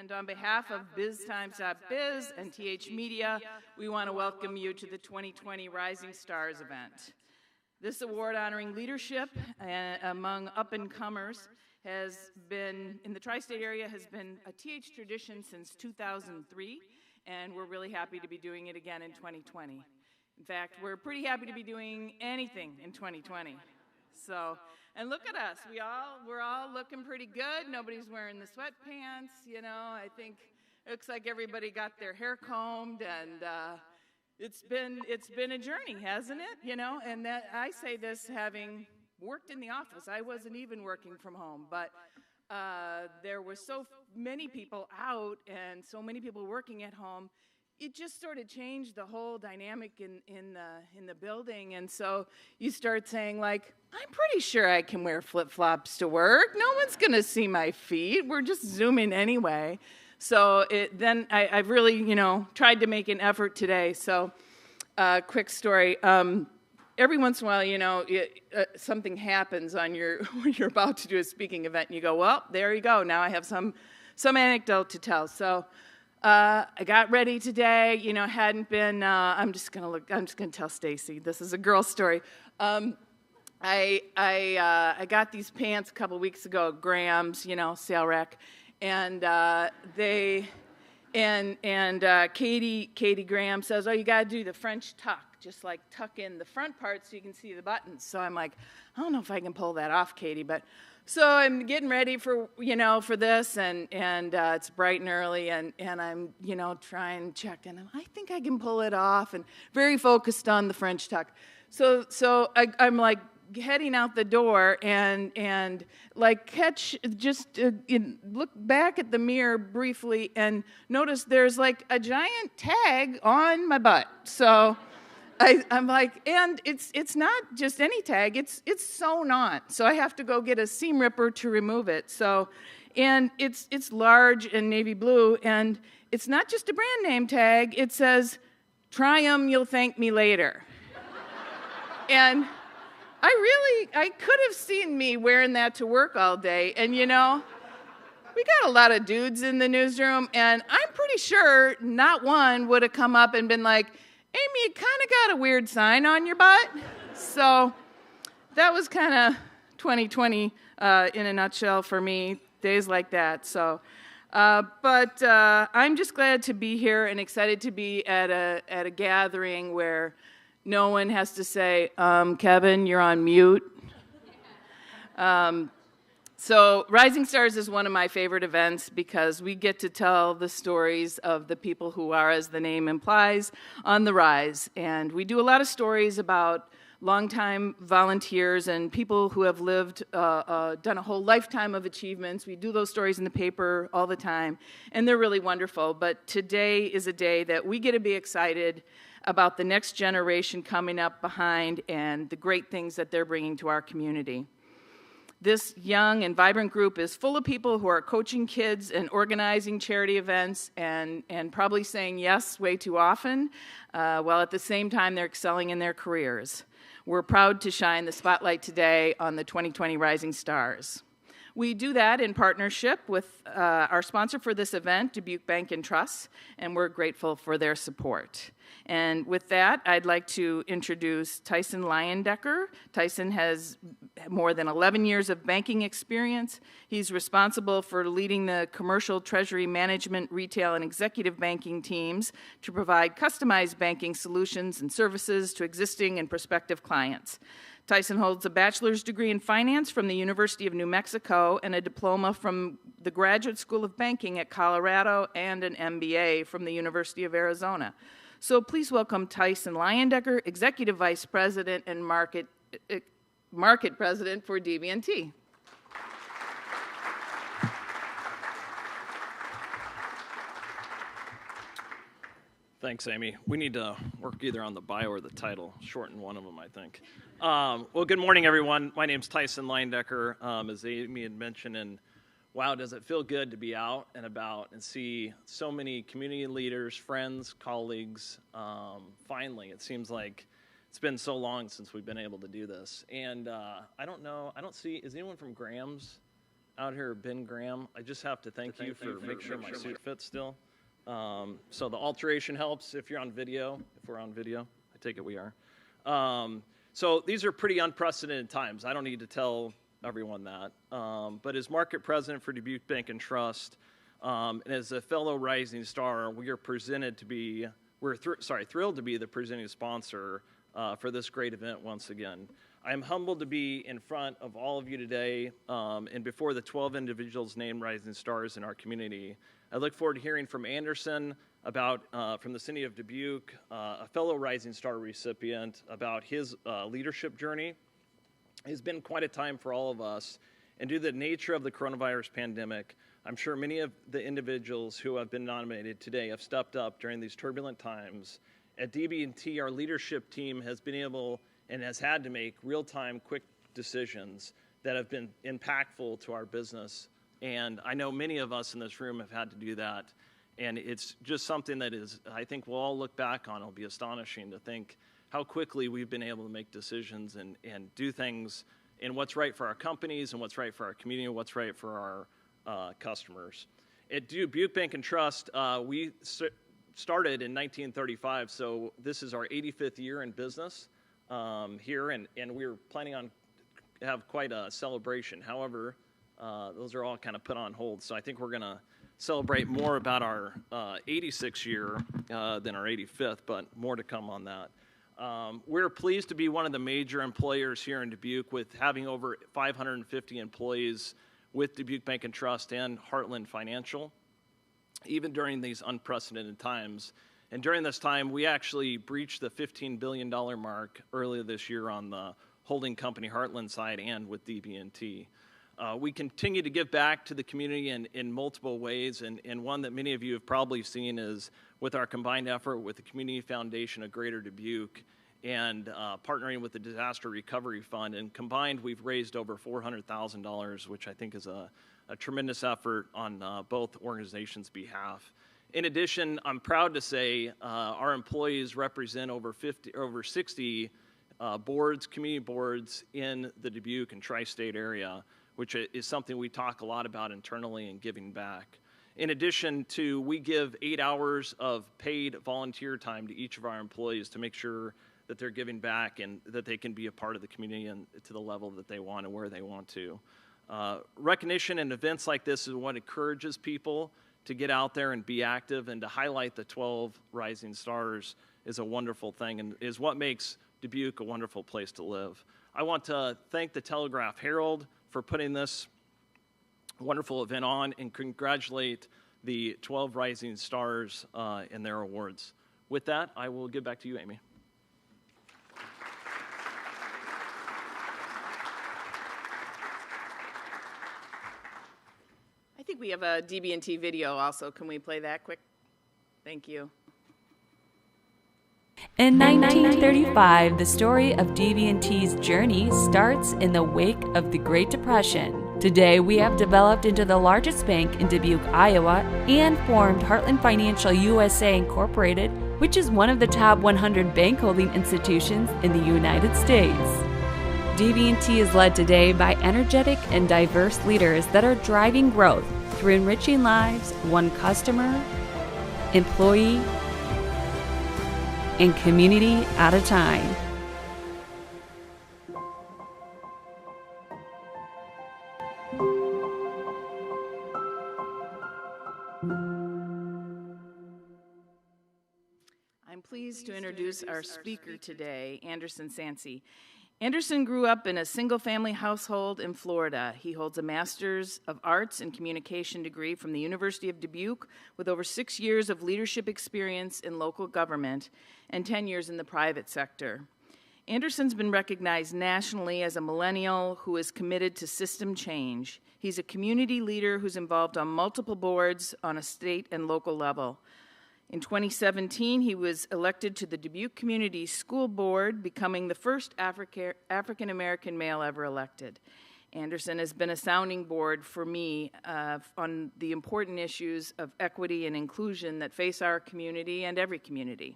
And on behalf of BizTimes.biz and TH Media, we want to welcome you to the 2020 Rising Stars event. This award honoring leadership among up-and-comers has been, in the tri-state area, has been a TH tradition since 2003, and we're really happy to be doing it again in 2020. In fact, we're pretty happy to be doing anything in 2020. So, and look at us, we're all looking pretty good. Nobody's wearing the sweatpants, you know. I think it looks like everybody got their hair combed, and it's been a journey, hasn't it? You know, and that I say this having worked in the office. I wasn't even working from home, but there were so many people out and so many people working at home. It just sort of changed the whole dynamic in the building, and so you start saying, like, I'm pretty sure I can wear flip-flops to work. No one's going to see my feet. We're just Zooming anyway. So then I've really, you know, tried to make an effort today. So quick story. Every once in a while, you know, something happens on when you're about to do a speaking event, and you go, well, there you go. Now I have some anecdote to tell. So I got ready today. You know, hadn't been. I'm just gonna tell Stacy. This is a girl story. I got these pants a couple weeks ago, Graham's, you know, sale rack, and Katie Graham says, oh, you got to do the French tuck, just like tuck in the front part so you can see the buttons. So I'm like, I don't know if I can pull that off, Katie, but so I'm getting ready for, you know, for this, and it's bright and early, and I'm, you know, trying to check, and I think I can pull it off, and very focused on the French tuck. So I'm like heading out the door, and like look back at the mirror briefly and notice there's like a giant tag on my butt. So I'm like, and it's not just any tag, it's sewn on. So I have to go get a seam ripper to remove it. So, and it's large and navy blue, and it's not just a brand name tag, it says, try 'em, you'll thank me later. And I could have seen me wearing that to work all day, and you know, we got a lot of dudes in the newsroom, and I'm pretty sure not one would have come up and been like, Amy, you kind of got a weird sign on your butt. So that was kind of 2020 in a nutshell for me, days like that. So, but I'm just glad to be here and excited to be at a gathering where no one has to say, Kevin, you're on mute. So Rising Stars is one of my favorite events because we get to tell the stories of the people who are, as the name implies, on the rise. And we do a lot of stories about longtime volunteers and people who have lived, done a whole lifetime of achievements. We do those stories in the paper all the time, and they're really wonderful. But today is a day that we get to be excited about the next generation coming up behind and the great things that they're bringing to our community. This young and vibrant group is full of people who are coaching kids and organizing charity events and probably saying yes way too often, while at the same time they're excelling in their careers. We're proud to shine the spotlight today on the 2020 Rising Stars. We do that in partnership with our sponsor for this event, Dubuque Bank and Trust, and we're grateful for their support. And with that, I'd like to introduce Tyson Leyendecker. Tyson has more than 11 years of banking experience. He's responsible for leading the commercial, treasury, management, retail, and executive banking teams to provide customized banking solutions and services to existing and prospective clients. Tyson holds a bachelor's degree in finance from the University of New Mexico and a diploma from the Graduate School of Banking at Colorado and an MBA from the University of Arizona. So please welcome Tyson Leyendecker, Executive Vice President and Market President for DB&T. Thanks, Amy. We need to work either on the bio or the title, shorten one of them, I think. Well, good morning, everyone. My name's Tyson Leyendecker, as Amy had mentioned, and wow, does it feel good to be out and about and see so many community leaders, friends, colleagues. Finally, it seems like it's been so long since we've been able to do this. And I don't see, is anyone from Graham's out here, Ben Graham. I just have to thank you for making sure my suit fits still. So the alteration helps if you're on video, if we're on video. I take it we are. So these are pretty unprecedented times. I don't need to tell everyone that. But as market president for Dubuque Bank and Trust, and as a fellow Rising Star, we are thrilled to be the presenting sponsor for this great event once again. I am humbled to be in front of all of you today and before the 12 individuals named Rising Stars in our community. I look forward to hearing from Anderson about, from the city of Dubuque, a fellow Rising Star recipient, about his leadership journey. It's been quite a time for all of us, and due to the nature of the coronavirus pandemic, I'm sure many of the individuals who have been nominated today have stepped up during these turbulent times. At DB&T, our leadership team has been able and has had to make real-time, quick decisions that have been impactful to our business. And I know many of us in this room have had to do that. And it's just something that is, I think we'll all look back on. It'll be astonishing to think how quickly we've been able to make decisions and do things in what's right for our companies and what's right for our community and what's right for our customers. At Dubuque Bank and Trust, we started in 1935, so this is our 85th year in business here, and we're planning on have quite a celebration. However, those are all kind of put on hold, so I think we're going to celebrate more about our 86th year than our 85th, but more to come on that. We're pleased to be one of the major employers here in Dubuque with having over 550 employees with Dubuque Bank and Trust and Heartland Financial, even during these unprecedented times. And during this time, we actually breached the $15 billion mark earlier this year on the holding company Heartland side and with DB&T. We continue to give back to the community in multiple ways, and one that many of you have probably seen is with our combined effort with the Community Foundation of Greater Dubuque and partnering with the Disaster Recovery Fund. And combined, we've raised over $400,000, which I think is a tremendous effort on both organizations' behalf. In addition, I'm proud to say our employees represent over 60 boards, community boards in the Dubuque and tri-state area, which is something we talk a lot about internally and giving back. In addition to, we give 8 hours of paid volunteer time to each of our employees to make sure that they're giving back and that they can be a part of the community and to the level that they want and where they want to. Recognition and events like this is what encourages people to get out there and be active, and to highlight the 12 Rising Stars is a wonderful thing and is what makes Dubuque a wonderful place to live. I want to thank the Telegraph-Herald for putting this wonderful event on and congratulate the 12 Rising Stars in their awards. With that, I will give back to you, Amy. I think we have a DB&T video also. Can we play that quick? Thank you. In 1935, the story of DB&T's journey starts in the wake of the Great Depression. Today, we have developed into the largest bank in Dubuque, Iowa, and formed Heartland Financial USA Incorporated, which is one of the top 100 bank holding institutions in the United States. DB&T is led today by energetic and diverse leaders that are driving growth through enriching lives one customer, employee, and community at a time. I'm pleased to introduce our speaker today, Anderson Sansey. Anderson grew up in a single-family household in Florida. He holds a Master's of Arts in Communication degree from the University of Dubuque with over 6 years of leadership experience in local government and 10 years in the private sector. Anderson's been recognized nationally as a millennial who is committed to system change. He's a community leader who's involved on multiple boards on a state and local level. In 2017, he was elected to the Dubuque Community School Board, becoming the first African-American male ever elected. Anderson has been a sounding board for me on the important issues of equity and inclusion that face our community and every community.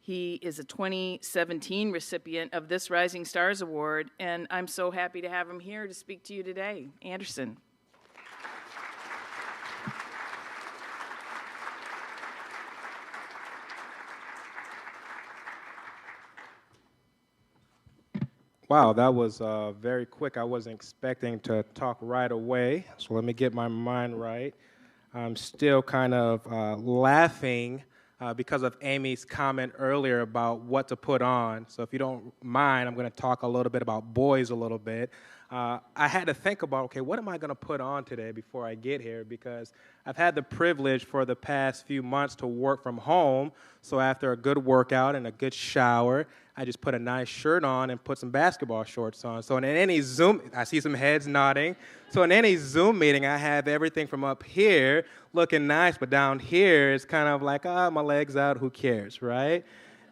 He is a 2017 recipient of this Rising Stars Award, and I'm so happy to have him here to speak to you today. Anderson. Wow, that was very quick. I wasn't expecting to talk right away, so let me get my mind right. I'm still kind of laughing because of Amy's comment earlier about what to put on. So if you don't mind, I'm going to talk a little bit about boys a little bit. I had to think about, okay, what am I going to put on today before I get here? Because I've had the privilege for the past few months to work from home. So after a good workout and a good shower, I just put a nice shirt on and put some basketball shorts on. So in any Zoom, I see some heads nodding. So in any Zoom meeting, I have everything from up here looking nice, but down here it's kind of like, my leg's out, who cares, right?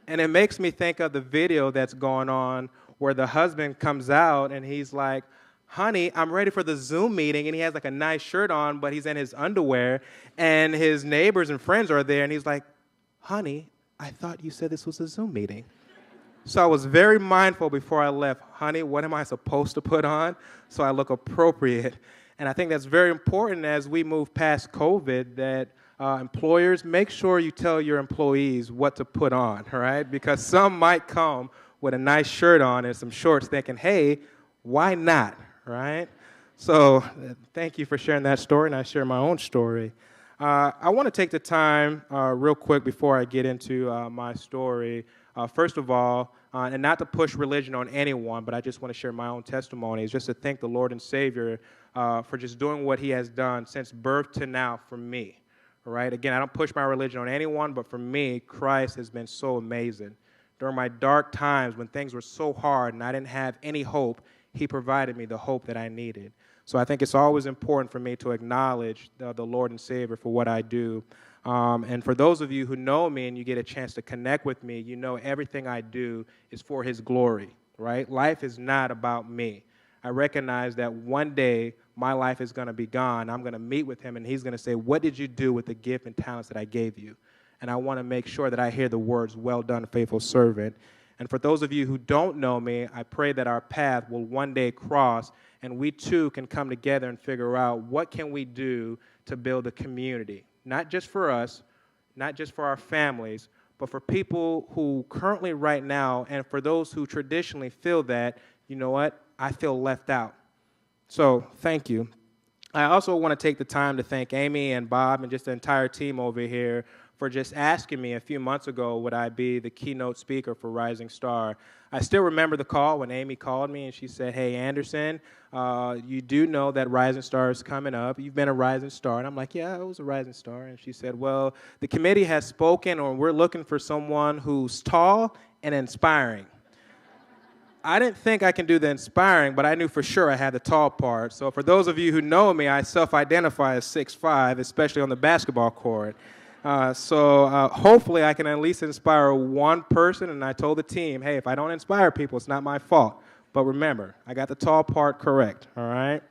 And it makes me think of the video that's going on where the husband comes out and he's like, honey, I'm ready for the Zoom meeting, and he has like a nice shirt on, but he's in his underwear, and his neighbors and friends are there, and he's like, honey, I thought you said this was a Zoom meeting. So I was very mindful before I left, honey, what am I supposed to put on so I look appropriate? And I think that's very important as we move past COVID that employers, make sure you tell your employees what to put on, all right? Because some might come with a nice shirt on and some shorts thinking, hey, why not, right? So thank you for sharing that story, and I share my own story. I want to take the time real quick before I get into my story. First of all, and not to push religion on anyone, but I just want to share my own testimony, is just to thank the Lord and Savior for just doing what he has done since birth to now for me, all right? Again, I don't push my religion on anyone, but for me, Christ has been so amazing. During my dark times when things were so hard and I didn't have any hope, he provided me the hope that I needed. So I think it's always important for me to acknowledge the Lord and Savior for what I do. And for those of you who know me and you get a chance to connect with me, you know everything I do is for his glory, right? Life is not about me. I recognize that one day my life is going to be gone. I'm going to meet with him, and he's going to say, what did you do with the gift and talents that I gave you? And I want to make sure that I hear the words, well done, faithful servant. And for those of you who don't know me, I pray that our path will one day cross, and we too can come together and figure out what can we do to build a community, not just for us, not just for our families, but for people who currently right now, and for those who traditionally feel that, you know what, I feel left out. So thank you. I also want to take the time to thank Amy and Bob and just the entire team over here for just asking me a few months ago would I be the keynote speaker for Rising Star. I still remember the call when Amy called me and she said, hey, Anderson, you do know that Rising Star is coming up. You've been a Rising Star. And I'm like, yeah, I was a Rising Star. And she said, well, the committee has spoken, or we're looking for someone who's tall and inspiring. I didn't think I can do the inspiring, but I knew for sure I had the tall part. So for those of you who know me, I self-identify as 6'5", especially on the basketball court. So hopefully I can at least inspire one person, and I told the team, hey, if I don't inspire people, it's not my fault. But remember, I got the tall part correct, all right?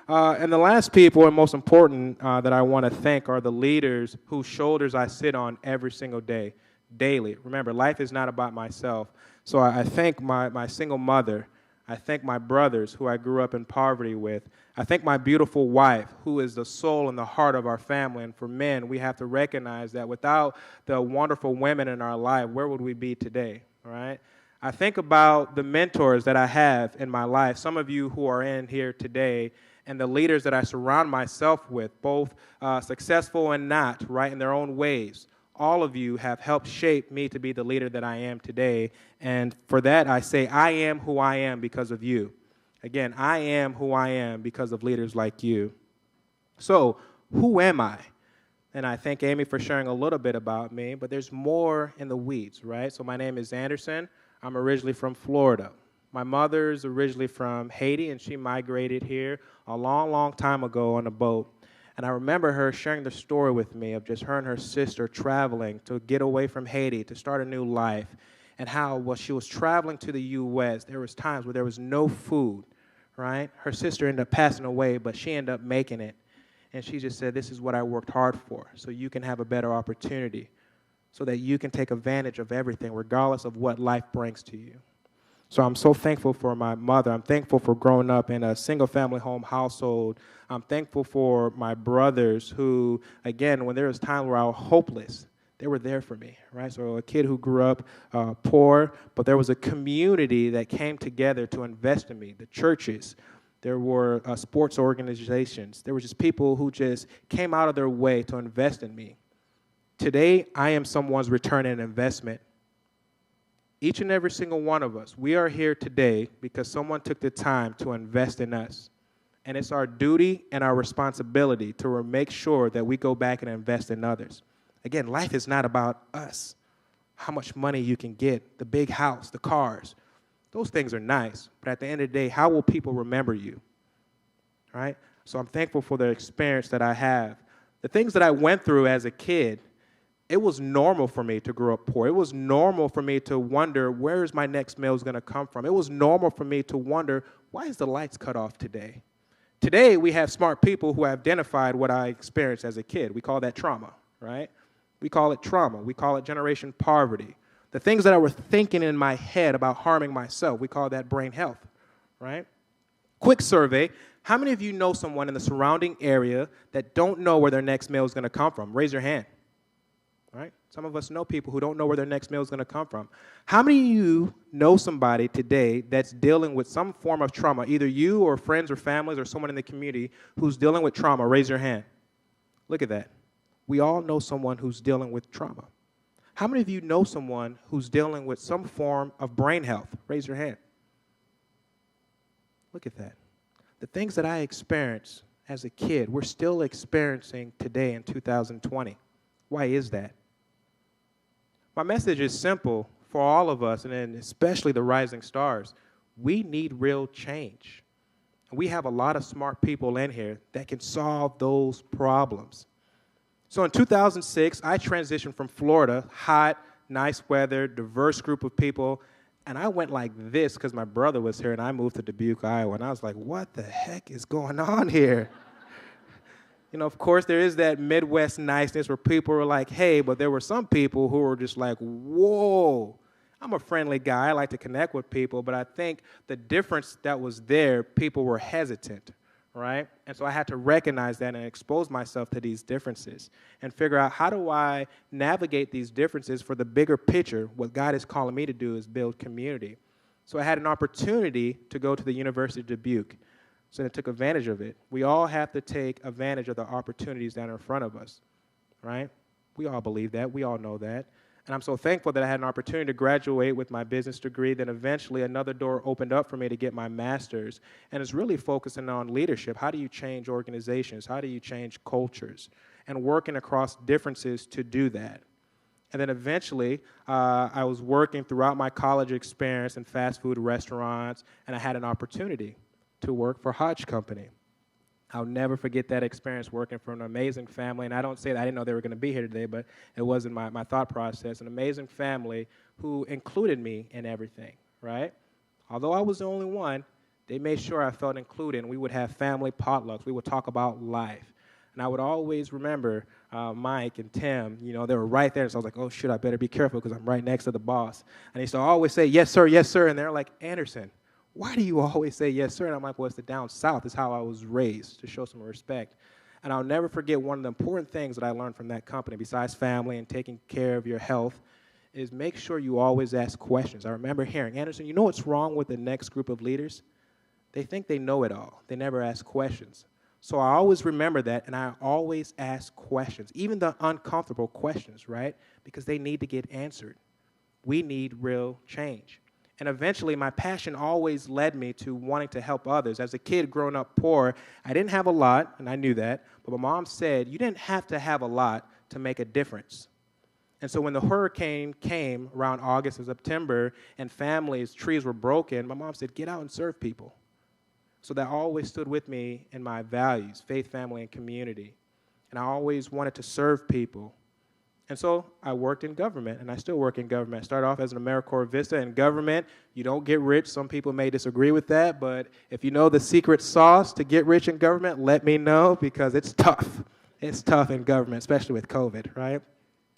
And the last people, and most important, that I want to thank are the leaders whose shoulders I sit on every single day, daily. Remember, life is not about myself. So I thank my single mother. I thank my brothers who I grew up in poverty with. I thank my beautiful wife, who is the soul and the heart of our family. And for men, we have to recognize that without the wonderful women in our life, where would we be today, all right? I think about the mentors that I have in my life, some of you who are in here today, and the leaders that I surround myself with, both successful and not, right, in their own ways. All of you have helped shape me to be the leader that I am today. And for that, I say, I am who I am because of you. Again, I am who I am because of leaders like you. So, who am I? And I thank Amy for sharing a little bit about me, but there's more in the weeds, right? So my name is Anderson. I'm originally from Florida. My mother's originally from Haiti, and she migrated here a long, long time ago on a boat. And I remember her sharing the story with me of just her and her sister traveling to get away from Haiti, to start a new life, and how while she was traveling to the U.S., there was times where there was no food, right? Her sister ended up passing away, but she ended up making it. And she just said, this is what I worked hard for, so you can have a better opportunity. so that you can take advantage of everything, regardless of what life brings to you. So I'm so thankful for my mother. I'm thankful for growing up in a single-family home household. I'm thankful for my brothers who, again, when there was times where I was hopeless, they were there for me, right? So a kid who grew up poor, but there was a community that came together to invest in me, the churches. There were sports organizations. There were just people who just came out of their way to invest in me. Today, I am someone's return on investment. Each and every single one of us, we are here today because someone took the time to invest in us. And it's our duty and our responsibility to make sure that we go back and invest in others. Again, life is not about us, how much money you can get, the big house, the cars. Those things are nice, but at the end of the day, how will people remember you, right? So I'm thankful for the experience that I have. The things that I went through as a kid, it was normal for me to grow up poor. It was normal for me to wonder, where is my next meal going to come from? It was normal for me to wonder, why is the lights cut off today? Today, we have smart people who have identified what I experienced as a kid. We call that trauma, right? We call it trauma. We call it generation poverty. The things that I was thinking in my head about harming myself, we call that brain health, right? Quick survey. How many of you know someone in the surrounding area that don't know where their next meal is going to come from? Raise your hand. Right? Some of us know people who don't know where their next meal is going to come from. How many of you know somebody today that's dealing with some form of trauma, either you or friends or families or someone in the community who's dealing with trauma? Raise your hand. Look at that. We all know someone who's dealing with trauma. How many of you know someone who's dealing with some form of brain health? Raise your hand. Look at that. The things that I experienced as a kid, we're still experiencing today in 2020. Why is that? My message is simple for all of us, and then especially the rising stars. We need real change. We have a lot of smart people in here that can solve those problems. So in 2006, I transitioned from Florida, hot, nice weather, diverse group of people, and I went like this because my brother was here, and I moved to Dubuque, Iowa, and I was like, what the heck is going on here? You know, of course, there is that Midwest niceness where people are like, hey, but there were some people who were just like, whoa. I'm a friendly guy. I like to connect with people, but I think the difference that was there, people were hesitant, right? And so I had to recognize that and expose myself to these differences and figure out, how do I navigate these differences for the bigger picture? What God is calling me to do is build community. So I had an opportunity to go to the University of Dubuque. So I took advantage of it. We all have to take advantage of the opportunities that are in front of us, right? We all believe that. We all know that. And I'm so thankful that I had an opportunity to graduate with my business degree. Then eventually another door opened up for me to get my master's. And it's really focusing on leadership. How do you change organizations? How do you change cultures? And working across differences to do that. And then eventually, I was working throughout my college experience in fast food restaurants, and I had an opportunity to work for Hodge Company. I'll never forget that experience working for an amazing family, and I don't say that I didn't know they were going to be here today, but it wasn't my thought process. An amazing family who included me in everything, right? Although I was the only one, they made sure I felt included, and we would have family potlucks. We would talk about life. And I would always remember Mike and Tim, you know, they were right there, so I was like, oh, shit, I better be careful because I'm right next to the boss. And he used to always say, yes, sir, and they're like, Anderson, why do you always say yes, sir? And I'm like, well, it's the down south. It's how I was raised, to show some respect. And I'll never forget one of the important things that I learned from that company, besides family and taking care of your health, is make sure you always ask questions. I remember hearing, Anderson, you know what's wrong with the next group of leaders? They think they know it all. They never ask questions. So I always remember that, and I always ask questions, even the uncomfortable questions, right? Because they need to get answered. We need real change. And eventually, my passion always led me to wanting to help others. As a kid growing up poor, I didn't have a lot, and I knew that. But my mom said, you didn't have to have a lot to make a difference. And so when the hurricane came around August and September, and families, trees were broken, my mom said, get out and serve people. So that always stood with me in my values, faith, family, and community. And I always wanted to serve people. And so I worked in government, and I still work in government. I started off as an AmeriCorps Vista in government. You don't get rich. Some people may disagree with that, but if you know the secret sauce to get rich in government, let me know, because it's tough. It's tough in government, especially with COVID, right?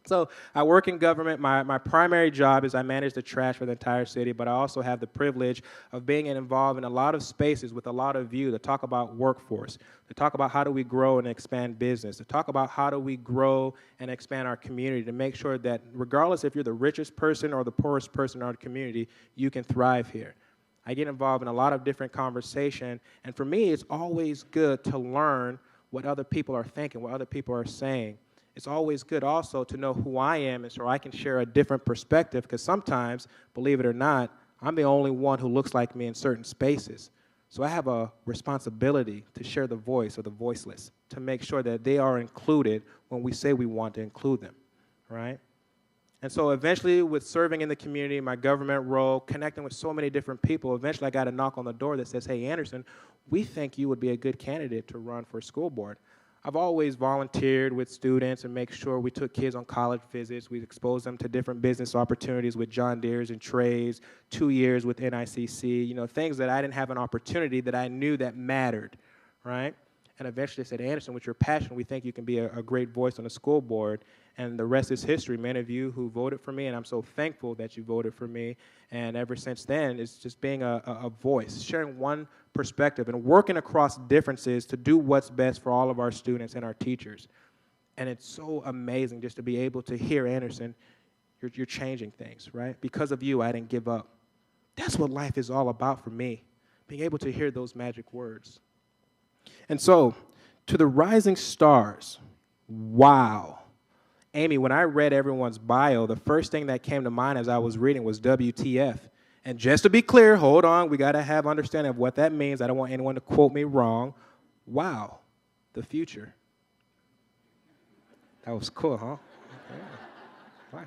So I work in government. My primary job is I manage the trash for the entire city, but I also have the privilege of being involved in a lot of spaces with a lot of you to talk about workforce, to talk about how do we grow and expand business, to talk about how do we grow and expand our community, to make sure that regardless if you're the richest person or the poorest person in our community, you can thrive here. I get involved in a lot of different conversation, and for me, it's always good to learn what other people are thinking, what other people are saying. It's always good also to know who I am and so I can share a different perspective, because sometimes, believe it or not, I'm the only one who looks like me in certain spaces. So I have a responsibility to share the voice of the voiceless, to make sure that they are included when we say we want to include them, right? And so eventually, with serving in the community, my government role, connecting with so many different people, eventually I got a knock on the door that says, hey, Anderson, we think you would be a good candidate to run for school board. I've always volunteered with students and make sure we took kids on college visits. We exposed them to different business opportunities with John Deere's and Trey's, 2 years with NICC, you know, things that I didn't have an opportunity that I knew that mattered, right? And eventually they said, Anderson, with your passion, we think you can be a great voice on the school board. And the rest is history. Many of you who voted for me, and I'm so thankful that you voted for me. And ever since then, it's just being a voice, sharing one perspective and working across differences to do what's best for all of our students and our teachers. And it's so amazing just to be able to hear, Anderson, you're changing things, right? Because of you, I didn't give up. That's what life is all about for me, being able to hear those magic words. And so, to the rising stars, wow. Amy, when I read everyone's bio, the first thing that came to mind as I was reading was WTF. And just to be clear, hold on, we got to have understanding of what that means. I don't want anyone to quote me wrong. Wow, the future. That was cool, huh? Yeah.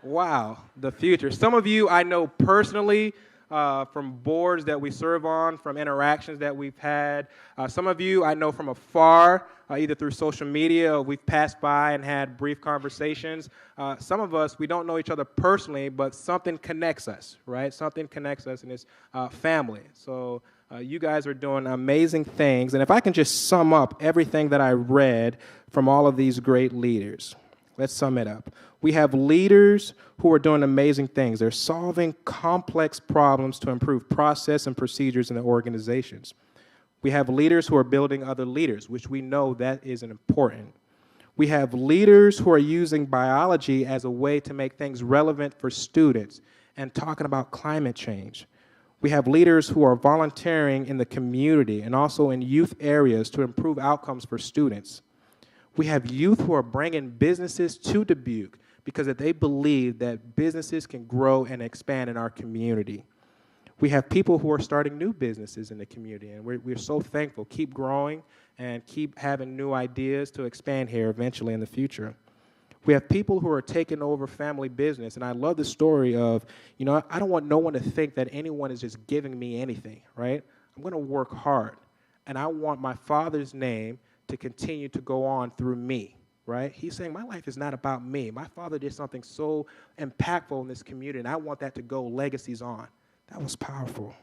Wow, the future. Some of you I know personally, from boards that we serve on, from interactions that we've had. Some of you I know from afar, either through social media or we've passed by and had brief conversations. Some of us, we don't know each other personally, but something connects us, right? Something connects us, and it's family. So you guys are doing amazing things. And if I can just sum up everything that I read from all of these great leaders, let's sum it up. We have leaders who are doing amazing things. They're solving complex problems to improve process and procedures in the organizations. We have leaders who are building other leaders, which we know that is important. We have leaders who are using biology as a way to make things relevant for students and talking about climate change. We have leaders who are volunteering in the community and also in youth areas to improve outcomes for students. We have youth who are bringing businesses to Dubuque because they believe that businesses can grow and expand in our community. We have people who are starting new businesses in the community, and we're so thankful. Keep growing and keep having new ideas to expand here eventually in the future. We have people who are taking over family business, and I love the story of, you know, I don't want no one to think that anyone is just giving me anything, right? I'm going to work hard, and I want my Father's name to continue to go on through me, right? He's saying my life is not about me. My Father did something so impactful in this community, and I want that to go legacies on. That was powerful.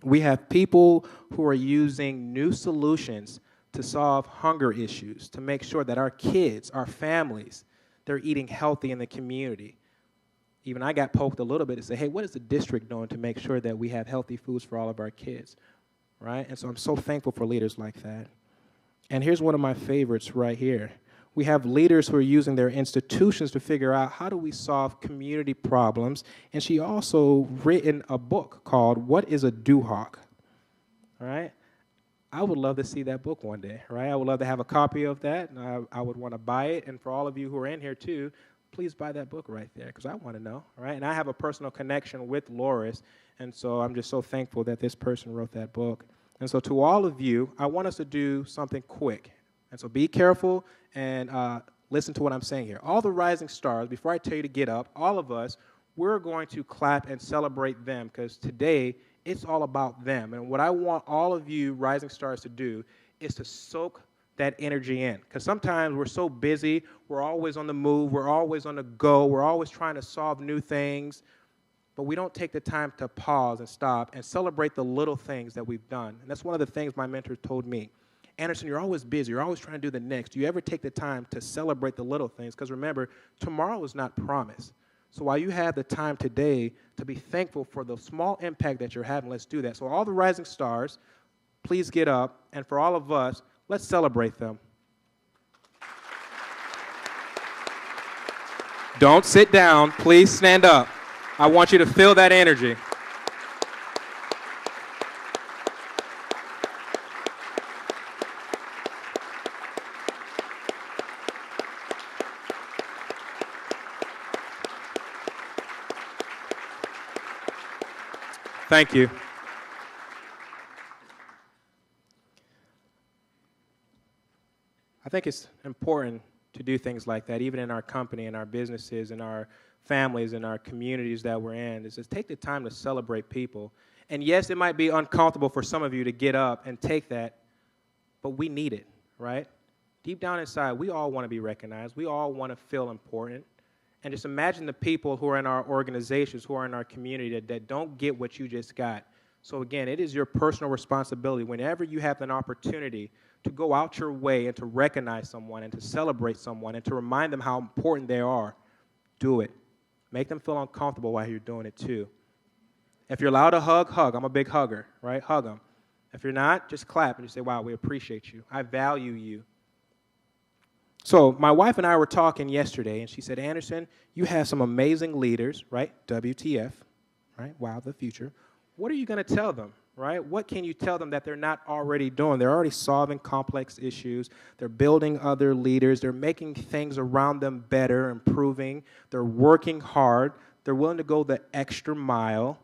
We have people who are using new solutions to solve hunger issues, to make sure that our kids, our families, they're eating healthy in the community. Even I got poked a little bit to say, hey, what is the district doing to make sure that we have healthy foods for all of our kids, right? And so I'm so thankful for leaders like that. And here's one of my favorites right here. We have leaders who are using their institutions to figure out how do we solve community problems. And she also written a book called What is a Duhawk? All right? I would love to see that book one day, right? I would love to have a copy of that. And I would want to buy it. And for all of you who are in here too, please buy that book right there because I want to know, all right? And I have a personal connection with Loris, and so I'm just so thankful that this person wrote that book. And so to all of you, I want us to do something quick. And so be careful and listen to what I'm saying here. All the rising stars, before I tell you to get up, all of us, we're going to clap and celebrate them because today it's all about them. And what I want all of you rising stars to do is to soak that energy in. Because sometimes we're so busy, we're always on the move, we're always on the go, we're always trying to solve new things, but we don't take the time to pause and stop and celebrate the little things that we've done. And that's one of the things my mentor told me. Anderson, you're always busy. You're always trying to do the next. Do you ever take the time to celebrate the little things? Because remember, tomorrow is not promised. So while you have the time today to be thankful for the small impact that you're having, let's do that. So all the rising stars, please get up. And for all of us, let's celebrate them. Don't sit down. Please stand up. I want you to feel that energy. Thank you. I think it's important to do things like that, even in our company, in our businesses, in our families, in our communities that we're in, is to take the time to celebrate people. And yes, it might be uncomfortable for some of you to get up and take that, but we need it, right? Deep down inside, we all want to be recognized. We all want to feel important. And just imagine the people who are in our organizations, who are in our community that don't get what you just got. So again, it is your personal responsibility whenever you have an opportunity to go out your way and to recognize someone and to celebrate someone and to remind them how important they are. Do it. Make them feel uncomfortable while you're doing it too. If you're allowed to hug, hug. I'm a big hugger, right? Hug them. If you're not, just clap and just say, wow, we appreciate you. I value you. So my wife and I were talking yesterday, and she said, Anderson, you have some amazing leaders, right? WTF, right? Wow, the future. What are you going to tell them, right? What can you tell them that they're not already doing? They're already solving complex issues. They're building other leaders. They're making things around them better, improving. They're working hard. They're willing to go the extra mile.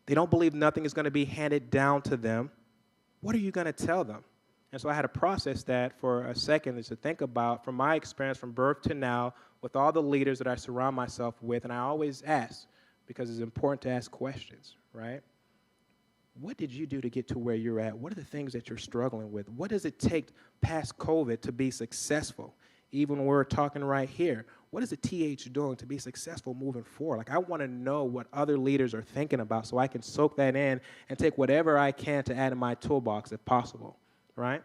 They don't believe nothing is going to be handed down to them. What are you going to tell them? And so I had to process that for a second, is to think about, from my experience from birth to now, with all the leaders that I surround myself with, and I always ask, because it's important to ask questions, right? What did you do to get to where you're at? What are the things that you're struggling with? What does it take past COVID to be successful? Even when we're talking right here, what is the TH doing to be successful moving forward? Like, I want to know what other leaders are thinking about so I can soak that in and take whatever I can to add in my toolbox if possible. Right?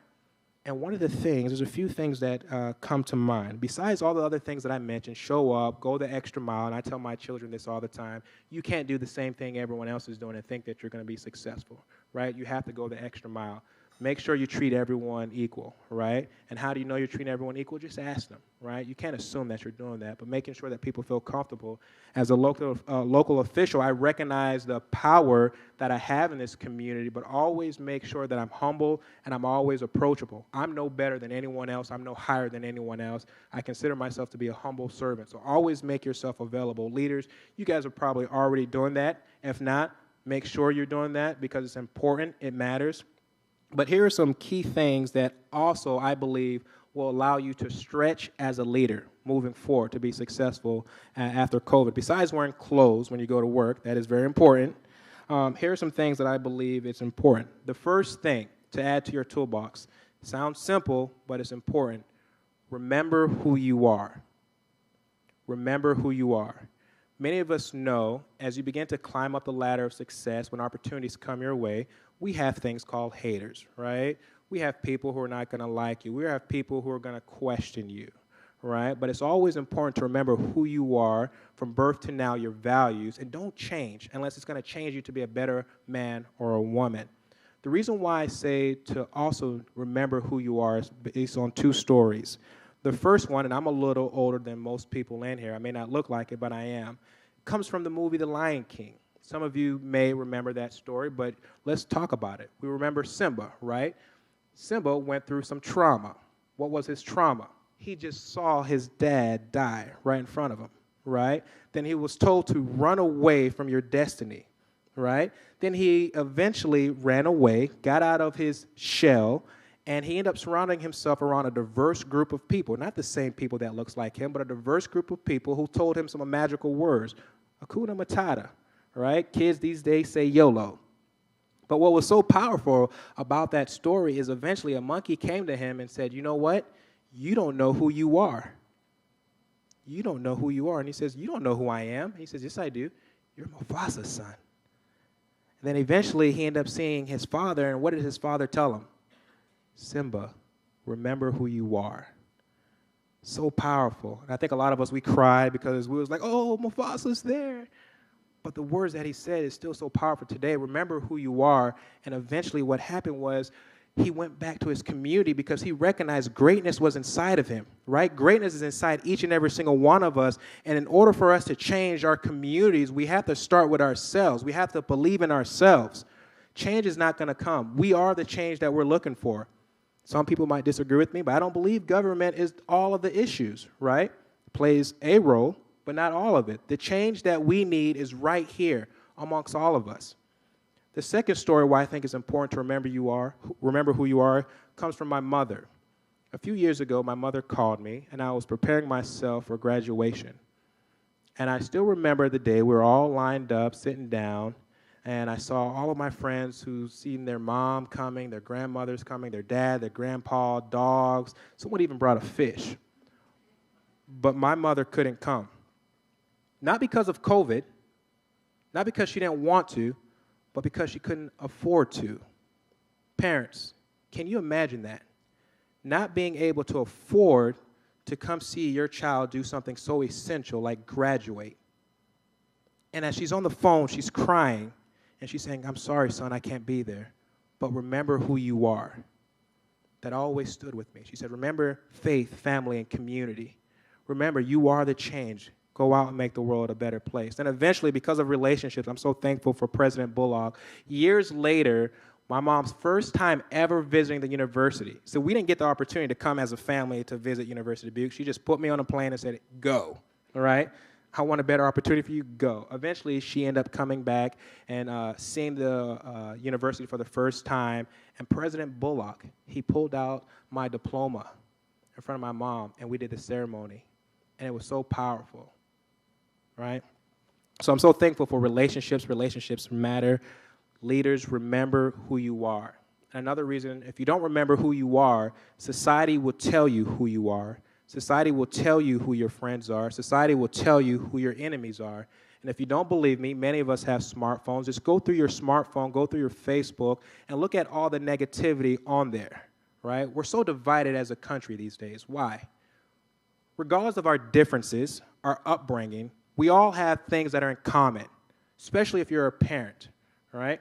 And one of the things, there's a few things that come to mind. Besides all the other things that I mentioned, show up, go the extra mile, and I tell my children this all the time, you can't do the same thing everyone else is doing and think that you're going to be successful, right? You have to go the extra mile. Make sure you treat everyone equal, right? And how do you know you're treating everyone equal? Just ask them, right? You can't assume that you're doing that, but making sure that people feel comfortable. As a local official, I recognize the power that I have in this community, but always make sure that I'm humble and I'm always approachable. I'm no better than anyone else. I'm no higher than anyone else. I consider myself to be a humble servant. So always make yourself available. Leaders, you guys are probably already doing that. If not, make sure you're doing that because it's important. It matters. But here are some key things that also, I believe, will allow you to stretch as a leader moving forward to be successful after COVID. Besides wearing clothes when you go to work, that is very important. Here are some things that I believe it's important. The first thing to add to your toolbox sounds simple, but it's important. Remember who you are. Remember who you are. Many of us know as you begin to climb up the ladder of success, when opportunities come your way, we have things called haters, right? We have people who are not going to like you. We have people who are going to question you, right? But it's always important to remember who you are from birth to now, your values, and don't change unless it's going to change you to be a better man or a woman. The reason why I say to also remember who you are is based on two stories. The first one, and I'm a little older than most people in here, I may not look like it, but I am, comes from the movie The Lion King. Some of you may remember that story, but let's talk about it. We remember Simba, right? Simba went through some trauma. What was his trauma? He just saw his dad die right in front of him, right? Then he was told to run away from your destiny, right? Then he eventually ran away, got out of his shell, and he ended up surrounding himself around a diverse group of people, not the same people that looks like him, but a diverse group of people who told him some magical words, Hakuna Matata, right? Kids these days say YOLO. But what was so powerful about that story is eventually a monkey came to him and said, you know what? You don't know who you are. You don't know who you are. And he says, you don't know who I am. He says, yes, I do. You're Mufasa's son. And then eventually he ended up seeing his father, and what did his father tell him? Simba, remember who you are. So powerful. And I think a lot of us, we cried because we was like, oh, Mufasa's there. But the words that he said is still so powerful today. Remember who you are. And eventually what happened was he went back to his community because he recognized greatness was inside of him, right? Greatness is inside each and every single one of us. And in order for us to change our communities, we have to start with ourselves. We have to believe in ourselves. Change is not going to come. We are the change that we're looking for. Some people might disagree with me, but I don't believe government is all of the issues, right? It plays a role, but not all of it. The change that we need is right here amongst all of us. The second story why I think it's important to remember who you are, comes from my mother. A few years ago, my mother called me, and I was preparing myself for graduation. And I still remember the day we were all lined up, sitting down, and I saw all of my friends who seen their mom coming, their grandmothers coming, their dad, their grandpa, dogs. Someone even brought a fish. But my mother couldn't come. Not because of COVID, not because she didn't want to, but because she couldn't afford to. Parents, can you imagine that? Not being able to afford to come see your child do something so essential like graduate. And as she's on the phone, she's crying, and she's saying, I'm sorry, son, I can't be there, but remember who you are. That always stood with me. She said, remember faith, family, and community. Remember, you are the change. Go out and make the world a better place. And eventually, because of relationships, I'm so thankful for President Bullock. Years later, my mom's first time ever visiting the university. So we didn't get the opportunity to come as a family to visit University of Dubuque. She just put me on a plane and said, go, all right? I want a better opportunity for you, go. Eventually, she ended up coming back and seeing the university for the first time. And President Bullock, he pulled out my diploma in front of my mom, and we did the ceremony. And it was so powerful, right? So I'm so thankful for relationships. Relationships matter. Leaders, remember who you are. And another reason, if you don't remember who you are, society will tell you who you are. Society will tell you who your friends are. Society will tell you who your enemies are. And if you don't believe me, many of us have smartphones. Just go through your smartphone, go through your Facebook, and look at all the negativity on there, right? We're so divided as a country these days. Why? Regardless of our differences, our upbringing, we all have things that are in common, especially if you're a parent, right?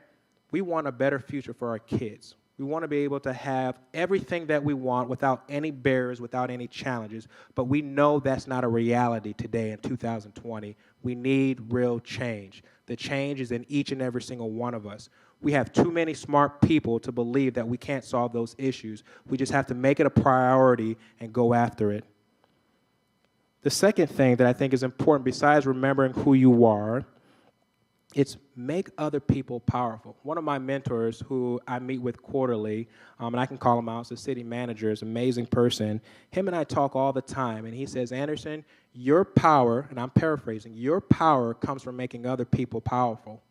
We want a better future for our kids. We want to be able to have everything that we want without any barriers, without any challenges, but we know that's not a reality today in 2020. We need real change. The change is in each and every single one of us. We have too many smart people to believe that we can't solve those issues. We just have to make it a priority and go after it. The second thing that I think is important, besides remembering who you are, it's make other people powerful. One of my mentors who I meet with quarterly, and I can call him out, is the city manager, is an amazing person. Him and I talk all the time, and he says, Anderson, your power, and I'm paraphrasing, your power comes from making other people powerful.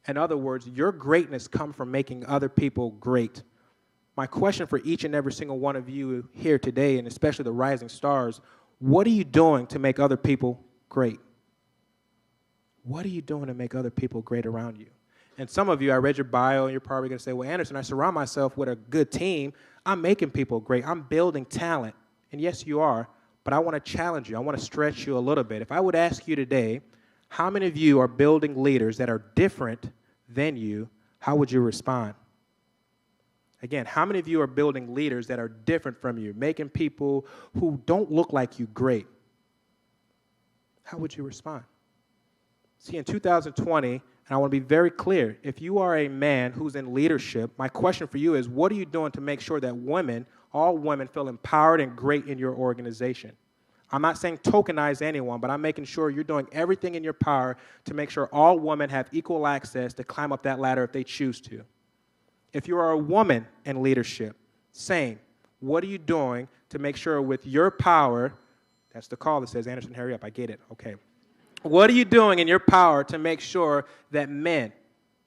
In other words, your greatness comes from making other people great. My question for each and every single one of you here today, and especially the rising stars, what are you doing to make other people great? What are you doing to make other people great around you? And some of you, I read your bio, and you're probably going to say, well, Anderson, I surround myself with a good team. I'm making people great. I'm building talent. And yes, you are, but I want to challenge you. I want to stretch you a little bit. If I would ask you today, how many of you are building leaders that are different than you, how would you respond? Again, how many of you are building leaders that are different from you, making people who don't look like you great? How would you respond? See, in 2020, and I want to be very clear, if you are a man who's in leadership, my question for you is, what are you doing to make sure that women, all women, feel empowered and great in your organization? I'm not saying tokenize anyone, but I'm making sure you're doing everything in your power to make sure all women have equal access to climb up that ladder if they choose to. If you are a woman in leadership, same. What are you doing to make sure with your power, that's the call that says, Anderson, hurry up, I get it, okay. What are you doing in your power to make sure that men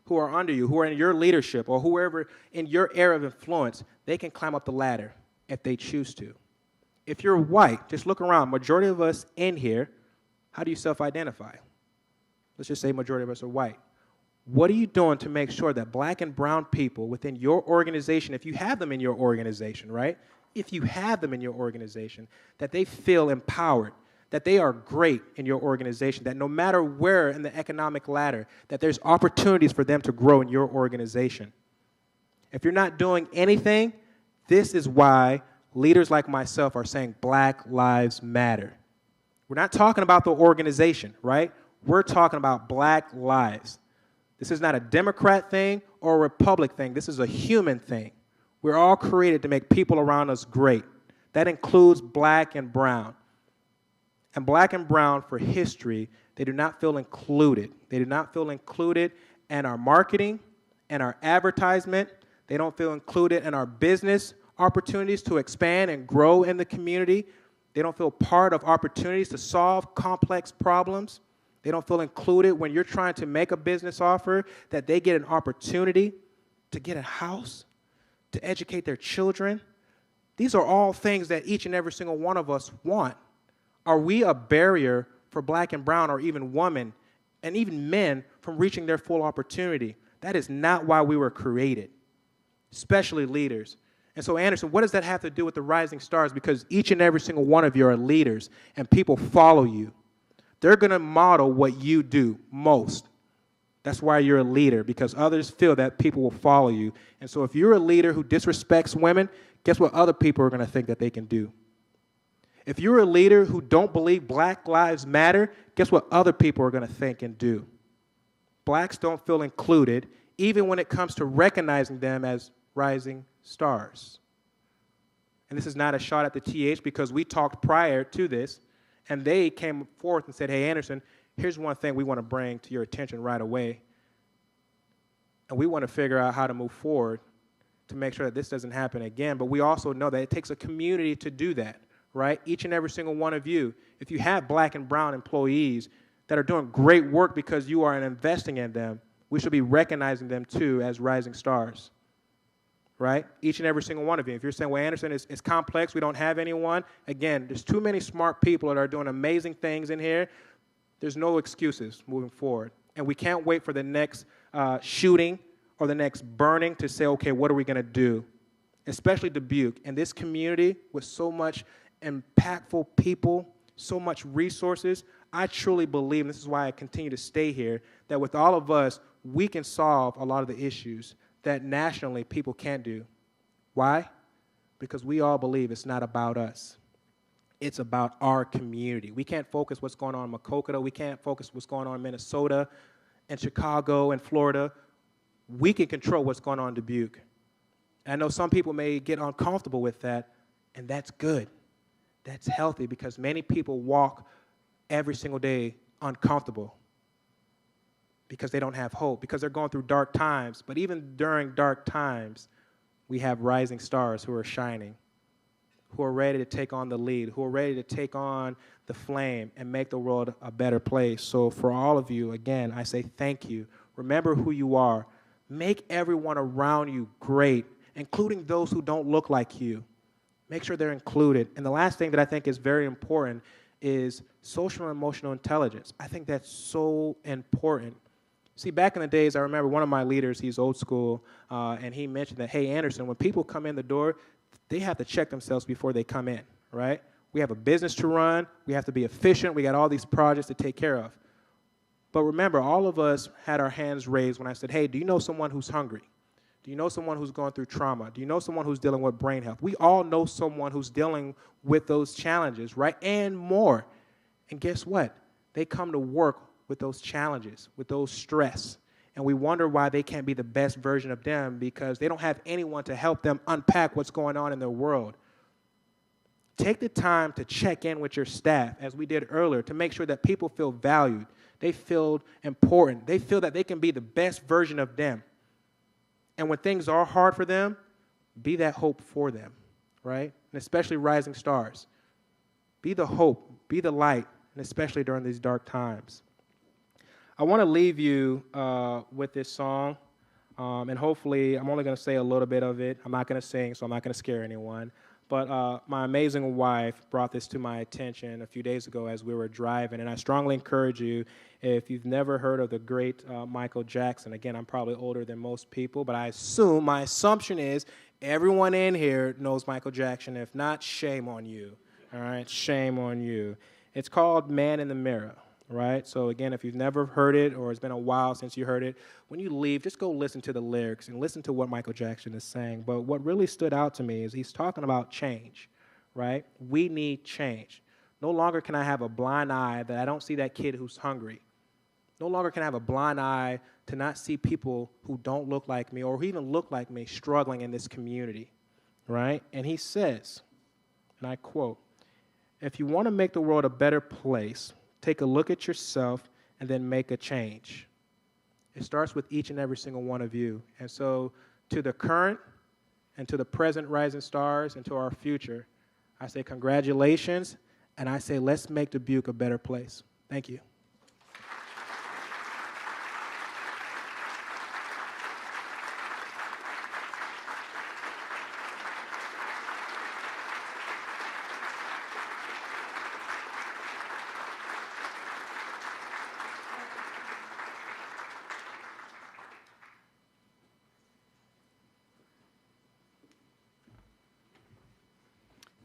who are under you, who are in your leadership, or whoever in your area of influence, they can climb up the ladder if they choose to? If you're white, just look around. Majority of us in here, how do you self-identify? Let's just say majority of us are white. What are you doing to make sure that black and brown people within your organization, if you have them in your organization, right? If you have them in your organization, that they feel empowered, that they are great in your organization, that no matter where in the economic ladder, that there's opportunities for them to grow in your organization. If you're not doing anything, this is why leaders like myself are saying Black Lives Matter. We're not talking about the organization, right? We're talking about black lives. This is not a Democrat thing or a Republic thing. This is a human thing. We're all created to make people around us great. That includes black and brown. And black and brown, for history, they do not feel included. They do not feel included in our marketing and our advertisement. They don't feel included in our business opportunities to expand and grow in the community. They don't feel part of opportunities to solve complex problems. They don't feel included when you're trying to make a business offer, that they get an opportunity to get a house, to educate their children. These are all things that each and every single one of us want. Are we a barrier for black and brown or even women and even men from reaching their full opportunity? That is not why we were created, especially leaders. And so, Anderson, what does that have to do with the rising stars? Because each and every single one of you are leaders, and people follow you. They're going to model what you do most. That's why you're a leader, because others feel that people will follow you. And so if you're a leader who disrespects women, guess what other people are going to think that they can do? If you're a leader who don't believe Black Lives Matter, guess what other people are going to think and do? Blacks don't feel included, even when it comes to recognizing them as rising stars. And this is not a shot at the TH, because we talked prior to this, and they came forth and said, hey, Anderson, here's one thing we want to bring to your attention right away. And we want to figure out how to move forward to make sure that this doesn't happen again. But we also know that it takes a community to do that, right? Each and every single one of you, if you have black and brown employees that are doing great work because you are investing in them, we should be recognizing them too as rising stars. Right? Each and every single one of you. If you're saying, well, Anderson, it's complex, we don't have anyone, again, there's too many smart people that are doing amazing things in here. There's no excuses moving forward. And we can't wait for the next shooting or the next burning to say, okay, what are we going to do? Especially Dubuque. And this community with so much impactful people, so much resources, I truly believe, and this is why I continue to stay here, that with all of us, we can solve a lot of the issues that nationally people can't do. Why? Because we all believe it's not about us. It's about our community. We can't focus what's going on in Maquoketa. We can't focus what's going on in Minnesota and Chicago and Florida. We can control what's going on in Dubuque. And I know some people may get uncomfortable with that, and that's good. That's healthy, because many people walk every single day uncomfortable because they don't have hope, because they're going through dark times. But even during dark times, we have rising stars who are shining, who are ready to take on the lead, who are ready to take on the flame and make the world a better place. So for all of you, again, I say thank you. Remember who you are. Make everyone around you great, including those who don't look like you. Make sure they're included. And the last thing that I think is very important is social and emotional intelligence. I think that's so important. See, back in the days, I remember one of my leaders, he's old school, and he mentioned that, hey, Anderson, when people come in the door, they have to check themselves before they come in, right? We have a business to run. We have to be efficient. We got all these projects to take care of. But remember, all of us had our hands raised when I said, hey, do you know someone who's hungry? Do you know someone who's going through trauma? Do you know someone who's dealing with brain health? We all know someone who's dealing with those challenges, right? And more. And guess what? They come to work with those challenges, with those stress. And we wonder why they can't be the best version of them, because they don't have anyone to help them unpack what's going on in their world. Take the time to check in with your staff, as we did earlier, to make sure that people feel valued. They feel important. They feel that they can be the best version of them. And when things are hard for them, be that hope for them, right? And especially rising stars. Be the hope, be the light, and especially during these dark times. I want to leave you with this song, and hopefully I'm only going to say a little bit of it. I'm not going to sing, so I'm not going to scare anyone. But my amazing wife brought this to my attention a few days ago as we were driving, and I strongly encourage you, if you've never heard of the great Michael Jackson, again, I'm probably older than most people, but my assumption is everyone in here knows Michael Jackson. If not, shame on you, all right? Shame on you. It's called Man in the Mirror, right? So again, if you've never heard it or it's been a while since you heard it, when you leave, just go listen to the lyrics and listen to what Michael Jackson is saying. But what really stood out to me is he's talking about change, right? We need change. No longer can I have a blind eye that I don't see that kid who's hungry. No longer can I have a blind eye to not see people who don't look like me or who even look like me struggling in this community, right? And he says, and I quote, "If you want to make the world a better place, take a look at yourself and then make a change." It starts with each and every single one of you. And so to the current and to the present rising stars and to our future, I say congratulations, and I say let's make Dubuque a better place. Thank you.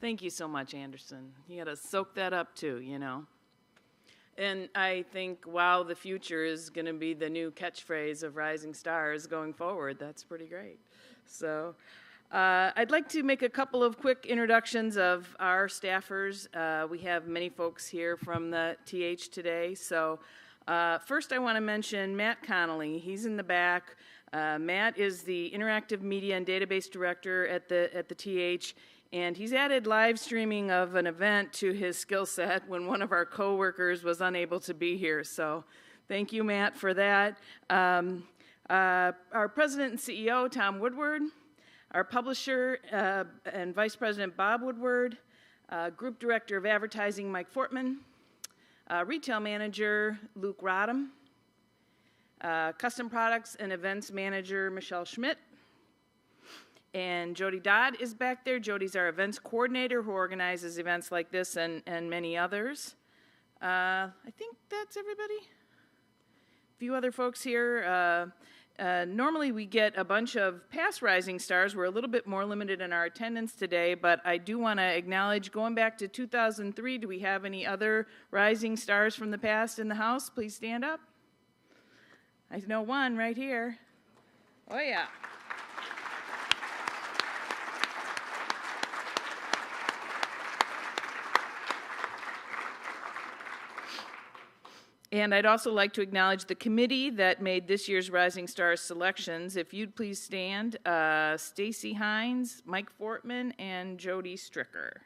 Thank you so much, Anderson. You got to soak that up too, you know. And I think, wow, the future is going to be the new catchphrase of Rising Stars going forward. That's pretty great. So I'd like to make a couple of quick introductions of our staffers. We have many folks here from the TH today. So first I want to mention Matt Connolly. He's in the back. Matt is the Interactive Media and Database Director at the TH. And he's added live streaming of an event to his skill set when one of our coworkers was unable to be here. So thank you, Matt, for that. Our president and CEO, Tom Woodward. Our publisher and vice president, Bob Woodward. Group director of advertising, Mike Fortman. Retail manager, Luke Rodham. Custom products and events manager, Michelle Schmidt. And Jody Dodd is back there. Jody's our events coordinator who organizes events like this and many others. I think that's everybody. A few other folks here. Normally we get a bunch of past Rising Stars. We're a little bit more limited in our attendance today, but I do want to acknowledge, going back to 2003, do we have any other Rising Stars from the past in the house? Please stand up. I know one right here. Oh, yeah. And I'd also like to acknowledge the committee that made this year's Rising Stars selections. If you'd please stand, Stacy Hines, Mike Fortman, and Jody Stricker.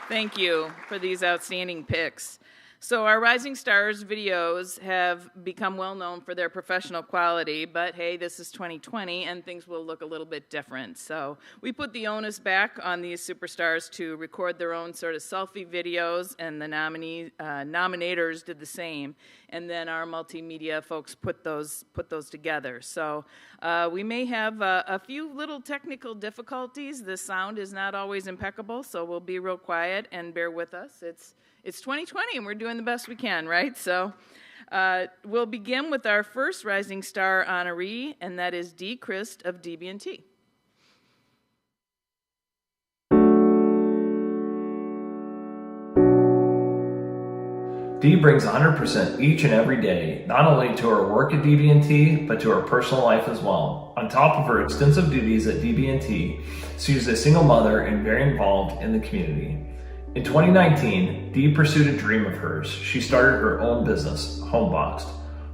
Thank you for these outstanding picks. So our Rising Stars videos have become well known for their professional quality, but hey, this is 2020 and things will look a little bit different. So we put the onus back on these superstars to record their own sort of selfie videos, and the nominators did the same. And then our multimedia folks put those together. So we may have a few little technical difficulties. The sound is not always impeccable, so we'll be real quiet and bear with us. It's 2020 and we're doing the best we can, right? So we'll begin with our first Rising Star honoree, and that is Dee Christ of DB&T. Dee brings 100% each and every day, not only to her work at DB&T, but to her personal life as well. On top of her extensive duties at DB&T, she is a single mother and very involved in the community. In 2019, Dee pursued a dream of hers. She started her own business, Homeboxed.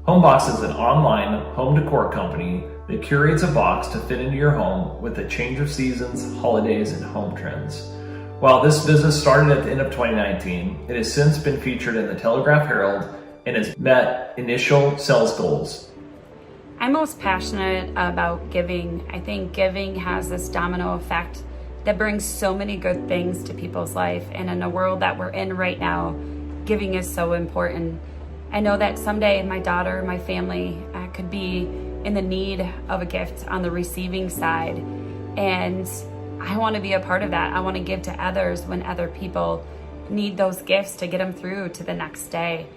Homeboxed is an online home decor company that curates a box to fit into your home with a change of seasons, holidays, and home trends. While this business started at the end of 2019, it has since been featured in the Telegraph Herald and has met initial sales goals. I'm most passionate about giving. I think giving has this domino effect that brings so many good things to people's life. And in the world that we're in right now, giving is so important. I know that someday my daughter, my family could be in the need of a gift on the receiving side. And I want to be a part of that. I want to give to others when other people need those gifts to get them through to the next day.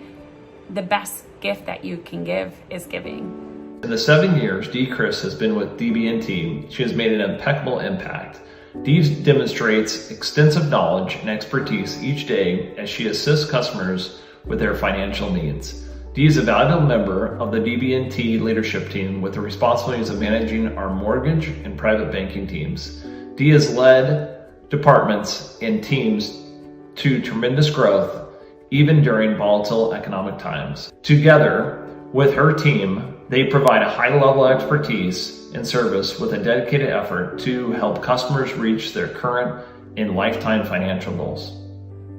The best gift that you can give is giving. In the 7 years Dee Chris has been with DB&T, she has made an impeccable impact. Dee demonstrates extensive knowledge and expertise each day as she assists customers with their financial needs. Dee is a valuable member of the DB&T leadership team with the responsibilities of managing our mortgage and private banking teams. Dee has led departments and teams to tremendous growth, even during volatile economic times. Together with her team, they provide a high level of expertise and service with a dedicated effort to help customers reach their current and lifetime financial goals.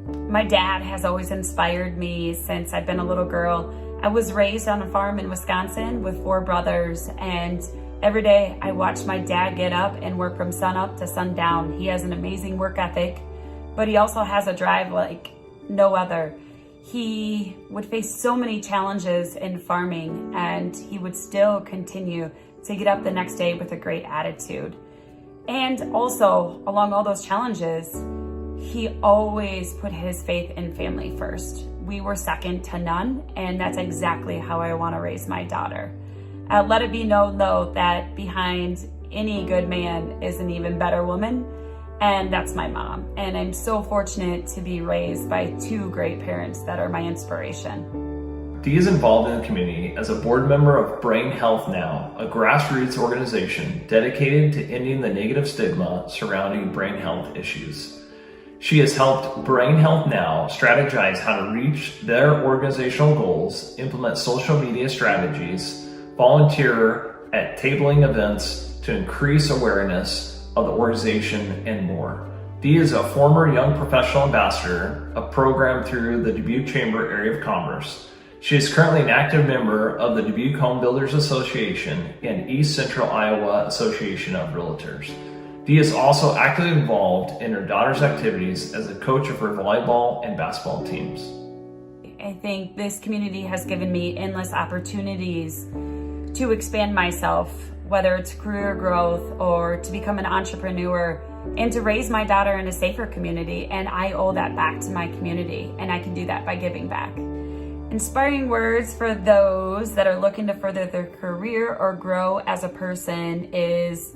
My dad has always inspired me since I've been a little girl. I was raised on a farm in Wisconsin with 4 brothers, and every day I watched my dad get up and work from sun up to sundown. He has an amazing work ethic, but he also has a drive like no other. He would face so many challenges in farming, and he would still continue to get up the next day with a great attitude. And also, along all those challenges, he always put his faith in family first. We were second to none, and that's exactly how I want to raise my daughter. Let it be known, though, that behind any good man is an even better woman, and that's my mom. And I'm so fortunate to be raised by 2 great parents that are my inspiration. Dee is involved in the community as a board member of Brain Health Now, a grassroots organization dedicated to ending the negative stigma surrounding brain health issues. She has helped Brain Health Now strategize how to reach their organizational goals, implement social media strategies, volunteer at tabling events to increase awareness of the organization, and more. Dee is a former Young Professional Ambassador, a program through the Dubuque Chamber Area of Commerce. She is currently an active member of the Dubuque Home Builders Association and East Central Iowa Association of Realtors. Dee is also actively involved in her daughter's activities as a coach of her volleyball and basketball teams. I think this community has given me endless opportunities to expand myself, whether it's career growth or to become an entrepreneur, and to raise my daughter in a safer community. And I owe that back to my community, and I can do that by giving back. Inspiring words for those that are looking to further their career or grow as a person is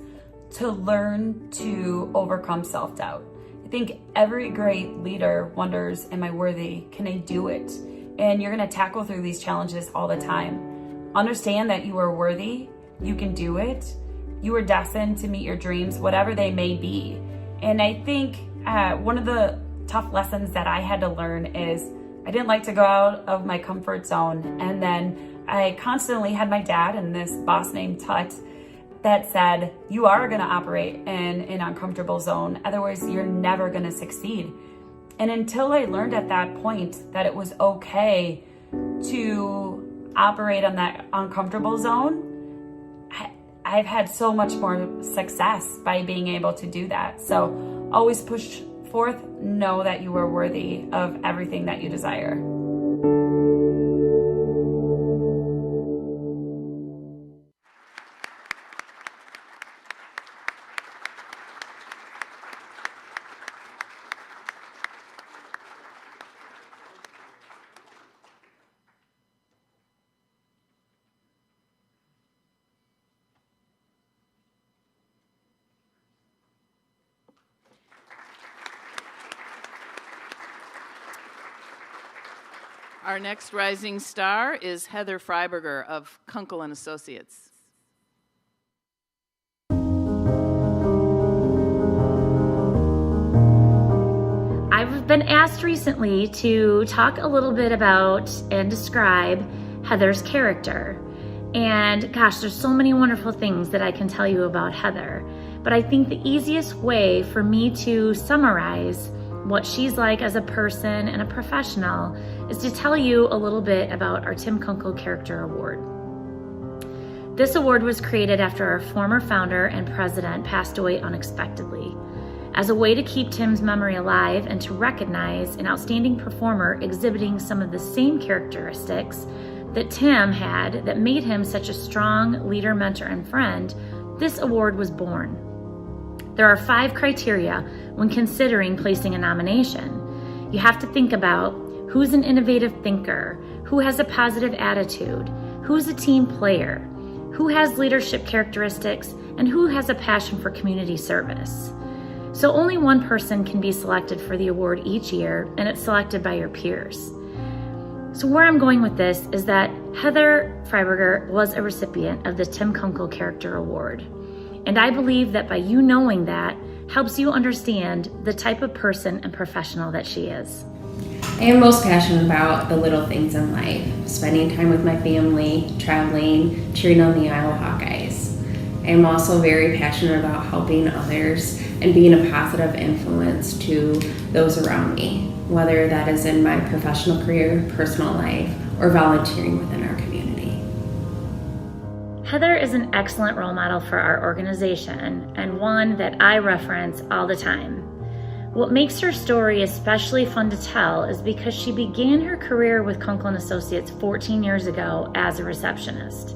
to learn to overcome self-doubt. I think every great leader wonders, am I worthy? Can I do it? And you're going to tackle through these challenges all the time. Understand that you are worthy. You can do it. You are destined to meet your dreams, whatever they may be. And I think one of the tough lessons that I had to learn is I didn't like to go out of my comfort zone. And then I constantly had my dad and this boss named Tut that said, you are going to operate in an uncomfortable zone. Otherwise, you're never going to succeed. And until I learned at that point that it was okay to operate on that uncomfortable zone, I've had so much more success by being able to do that. So always push forth, know that you are worthy of everything that you desire. Our next rising star is Heather Freiberger of Kunkel and Associates. I've been asked recently to talk a little bit about and describe Heather's character. And gosh, there's so many wonderful things that I can tell you about Heather. But I think the easiest way for me to summarize what she's like as a person and a professional is to tell you a little bit about our Tim Kunkel Character Award. This award was created after our former founder and president passed away unexpectedly. As a way to keep Tim's memory alive and to recognize an outstanding performer exhibiting some of the same characteristics that Tim had that made him such a strong leader, mentor, and friend, this award was born. There are 5 criteria when considering placing a nomination. You have to think about who's an innovative thinker, who has a positive attitude, who's a team player, who has leadership characteristics, and who has a passion for community service. So only one person can be selected for the award each year, and it's selected by your peers. So where I'm going with this is that Heather Freiberger was a recipient of the Tim Kunkel Character Award. And I believe that by you knowing that helps you understand the type of person and professional that she is. I am most passionate about the little things in life, spending time with my family, traveling, cheering on the Iowa Hawkeyes. I am also very passionate about helping others and being a positive influence to those around me, whether that is in my professional career, personal life, or volunteering within our community. Heather is an excellent role model for our organization and one that I reference all the time. What makes her story especially fun to tell is because she began her career with Kunkel & Associates 14 years ago as a receptionist.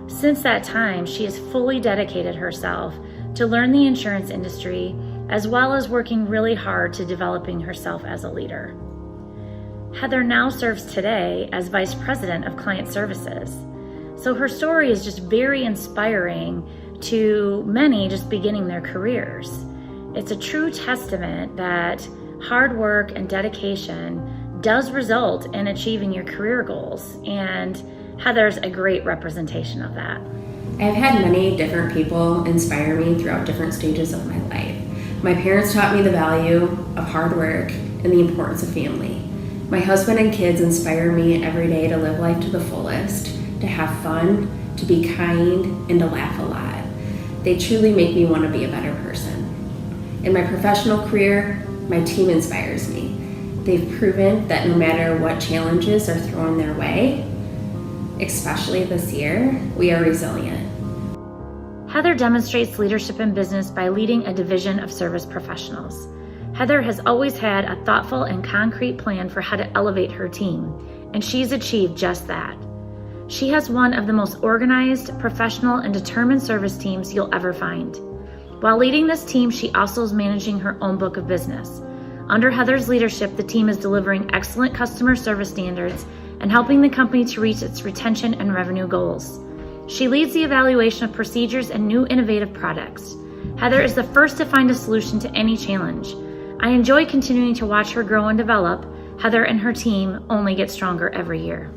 Since that time, she has fully dedicated herself to learn the insurance industry, as well as working really hard to developing herself as a leader. Heather now serves today as Vice President of Client Services. So her story is just very inspiring to many just beginning their careers. It's a true testament that hard work and dedication does result in achieving your career goals, and Heather's a great representation of that. I've had many different people inspire me throughout different stages of my life. My parents taught me the value of hard work and the importance of family. My husband and kids inspire me every day to live life to the fullest, to have fun, to be kind, and to laugh a lot. They truly make me want to be a better person. In my professional career, my team inspires me. They've proven that no matter what challenges are thrown their way, especially this year, we are resilient. Heather demonstrates leadership in business by leading a division of service professionals. Heather has always had a thoughtful and concrete plan for how to elevate her team, and she's achieved just that. She has one of the most organized, professional, and determined service teams you'll ever find. While leading this team, she also is managing her own book of business. Under Heather's leadership, the team is delivering excellent customer service standards and helping the company to reach its retention and revenue goals. She leads the evaluation of procedures and new innovative products. Heather is the first to find a solution to any challenge. I enjoy continuing to watch her grow and develop. Heather and her team only get stronger every year.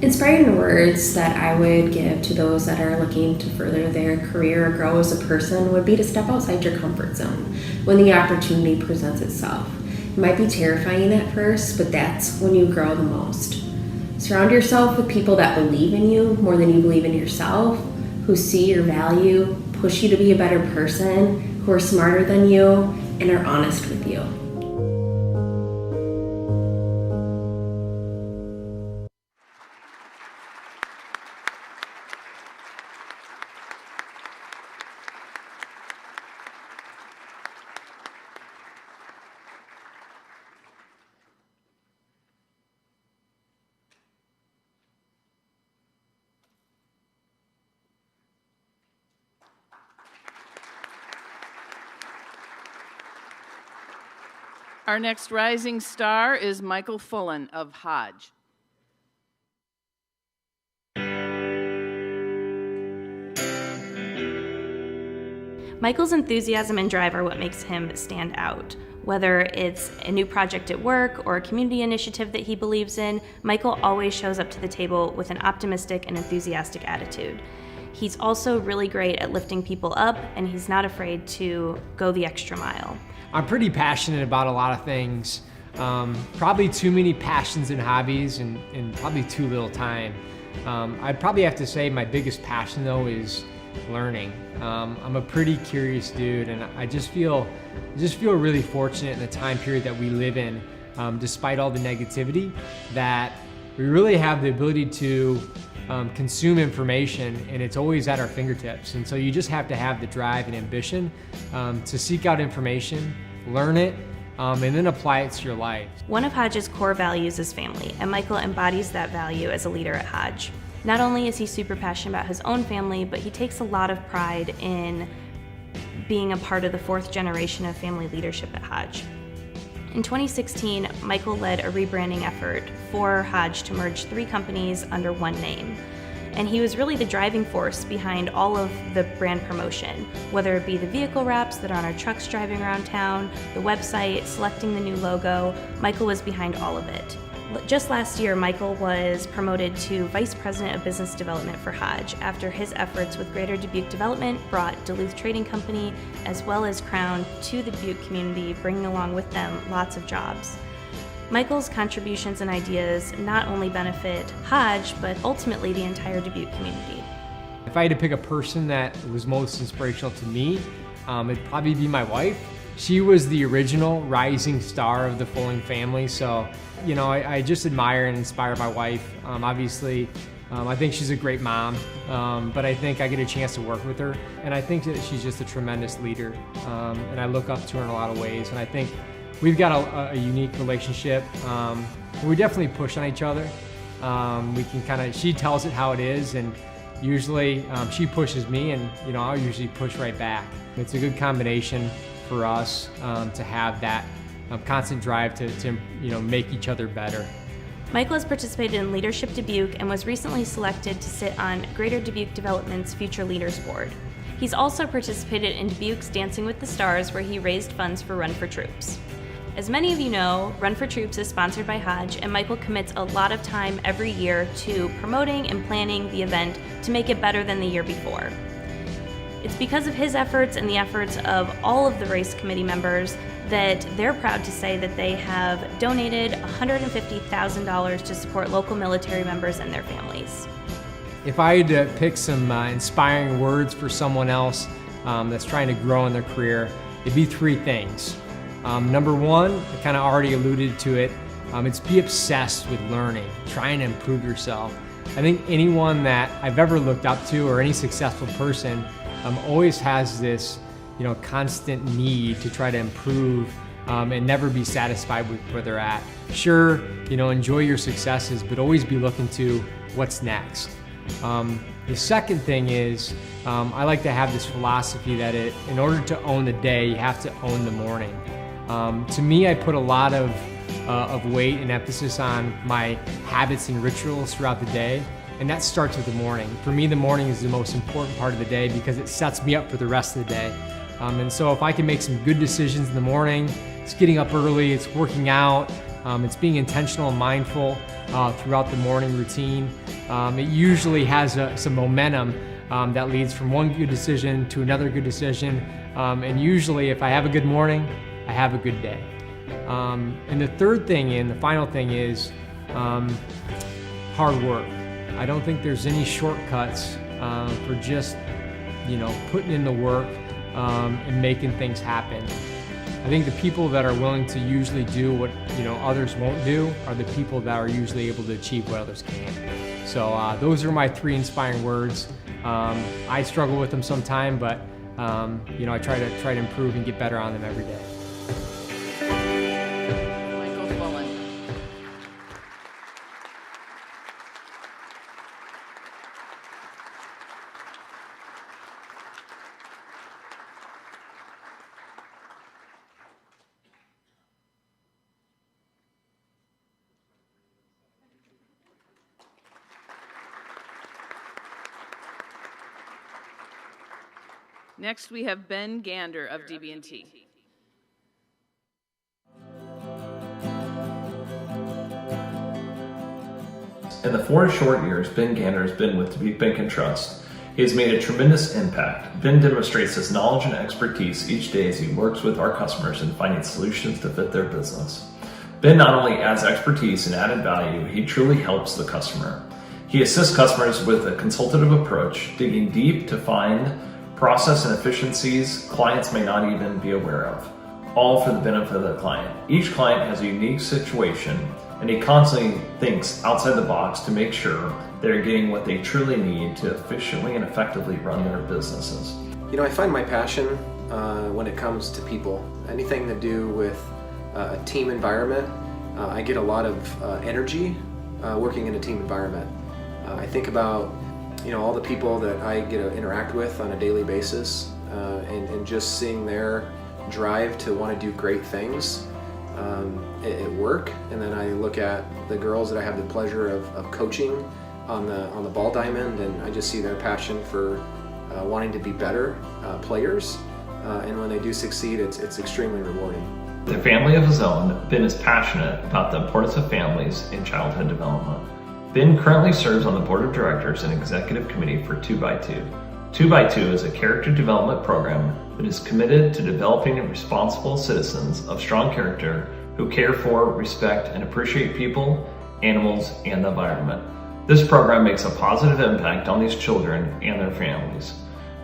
Inspiring words that I would give to those that are looking to further their career or grow as a person would be to step outside your comfort zone when the opportunity presents itself. It might be terrifying at first, but that's when you grow the most. Surround yourself with people that believe in you more than you believe in yourself, who see your value, push you to be a better person, who are smarter than you, and are honest with you. Our next rising star is Michael Fullen of Hodge. Michael's enthusiasm and drive are what makes him stand out. Whether it's a new project at work or a community initiative that he believes in, Michael always shows up to the table with an optimistic and enthusiastic attitude. He's also really great at lifting people up, and he's not afraid to go the extra mile. I'm pretty passionate about a lot of things. Probably too many passions and hobbies and probably too little time. I'd probably have to say my biggest passion though is learning. I'm a pretty curious dude, and I just feel really fortunate in the time period that we live in, despite all the negativity, that we really have the ability to consume information, and it's always at our fingertips. And so you just have to have the drive and ambition to seek out information, learn it, and then apply it to your life. One of Hodge's core values is family, and Michael embodies that value as a leader at Hodge. Not only is he super passionate about his own family, but he takes a lot of pride in being a part of the 4th generation of family leadership at Hodge. In 2016, Michael led a rebranding effort for Hodge to merge 3 companies under one name. And he was really the driving force behind all of the brand promotion, whether it be the vehicle wraps that are on our trucks driving around town, the website, selecting the new logo. Michael was behind all of it. Just last year, Michael was promoted to Vice President of Business Development for Hodge after his efforts with Greater Dubuque Development brought Duluth Trading Company as well as Crown to the Dubuque community, bringing along with them lots of jobs. Michael's contributions and ideas not only benefit Hodge, but ultimately the entire Dubuque community. If I had to pick a person that was most inspirational to me, it'd probably be my wife. She was the original rising star of the Fulling family, so I just admire and inspire my wife. Obviously, I think she's a great mom, but I think I get a chance to work with her, and I think that she's just a tremendous leader, and I look up to her in a lot of ways, and I think we've got a unique relationship. We definitely push on each other. We can she tells it how it is, and usually she pushes me, and I'll usually push right back. It's a good combination for us to have that constant drive to make each other better. Michael has participated in Leadership Dubuque and was recently selected to sit on Greater Dubuque Development's Future Leaders Board. He's also participated in Dubuque's Dancing with the Stars, where he raised funds for Run for Troops. As many of you know, Run for Troops is sponsored by Hodge, and Michael commits a lot of time every year to promoting and planning the event to make it better than the year before. It's because of his efforts and the efforts of all of the race committee members that they're proud to say that they have donated $150,000 to support local military members and their families. If I had to pick some inspiring words for someone else that's trying to grow in their career, it'd be 3 things. Number 1, I kind of already alluded to it, it's be obsessed with learning, trying to improve yourself. I think anyone that I've ever looked up to, or any successful person, always has this constant need to try to improve and never be satisfied with where they're at. Sure, enjoy your successes, but always be looking to what's next. The second thing is, I like to have this philosophy that in order to own the day, you have to own the morning. To me, I put a lot of weight and emphasis on my habits and rituals throughout the day, and that starts with the morning. For me, the morning is the most important part of the day because it sets me up for the rest of the day. And so if I can make some good decisions in the morning, it's getting up early, it's working out, it's being intentional and mindful throughout the morning routine. It usually has some momentum that leads from one good decision to another good decision. And usually if I have a good morning, I have a good day. And the third thing and the final thing is hard work. I don't think there's any shortcuts for just putting in the work and making things happen. I think the people that are willing to usually do what others won't do are the people that are usually able to achieve what others can't. So those are my 3 inspiring words. I struggle with them sometime, but I try to improve and get better on them every day. Next, we have Ben Gander of DB&T. In the 4 short years Ben Gander has been with Dubuque Bank & Trust, he has made a tremendous impact. Ben demonstrates his knowledge and expertise each day as he works with our customers in finding solutions to fit their business. Ben not only adds expertise and added value, he truly helps the customer. He assists customers with a consultative approach, digging deep to find process and efficiencies clients may not even be aware of, all for the benefit of the client. Each client has a unique situation, and he constantly thinks outside the box to make sure they're getting what they truly need to efficiently and effectively run their businesses. I find my passion when it comes to people. Anything to do with a team environment. I get a lot of energy working in a team environment. I think about all the people that I get to interact with on a daily basis, and just seeing their drive to want to do great things at work. And then I look at the girls that I have the pleasure of coaching on the ball diamond, and I just see their passion for wanting to be better players. And when they do succeed, it's extremely rewarding. With a family of his own, Ben is passionate about the importance of families in childhood development. Ben currently serves on the board of directors and executive committee for 2x2. 2x2 is a character development program that is committed to developing responsible citizens of strong character who care for, respect, and appreciate people, animals, and the environment. This program makes a positive impact on these children and their families.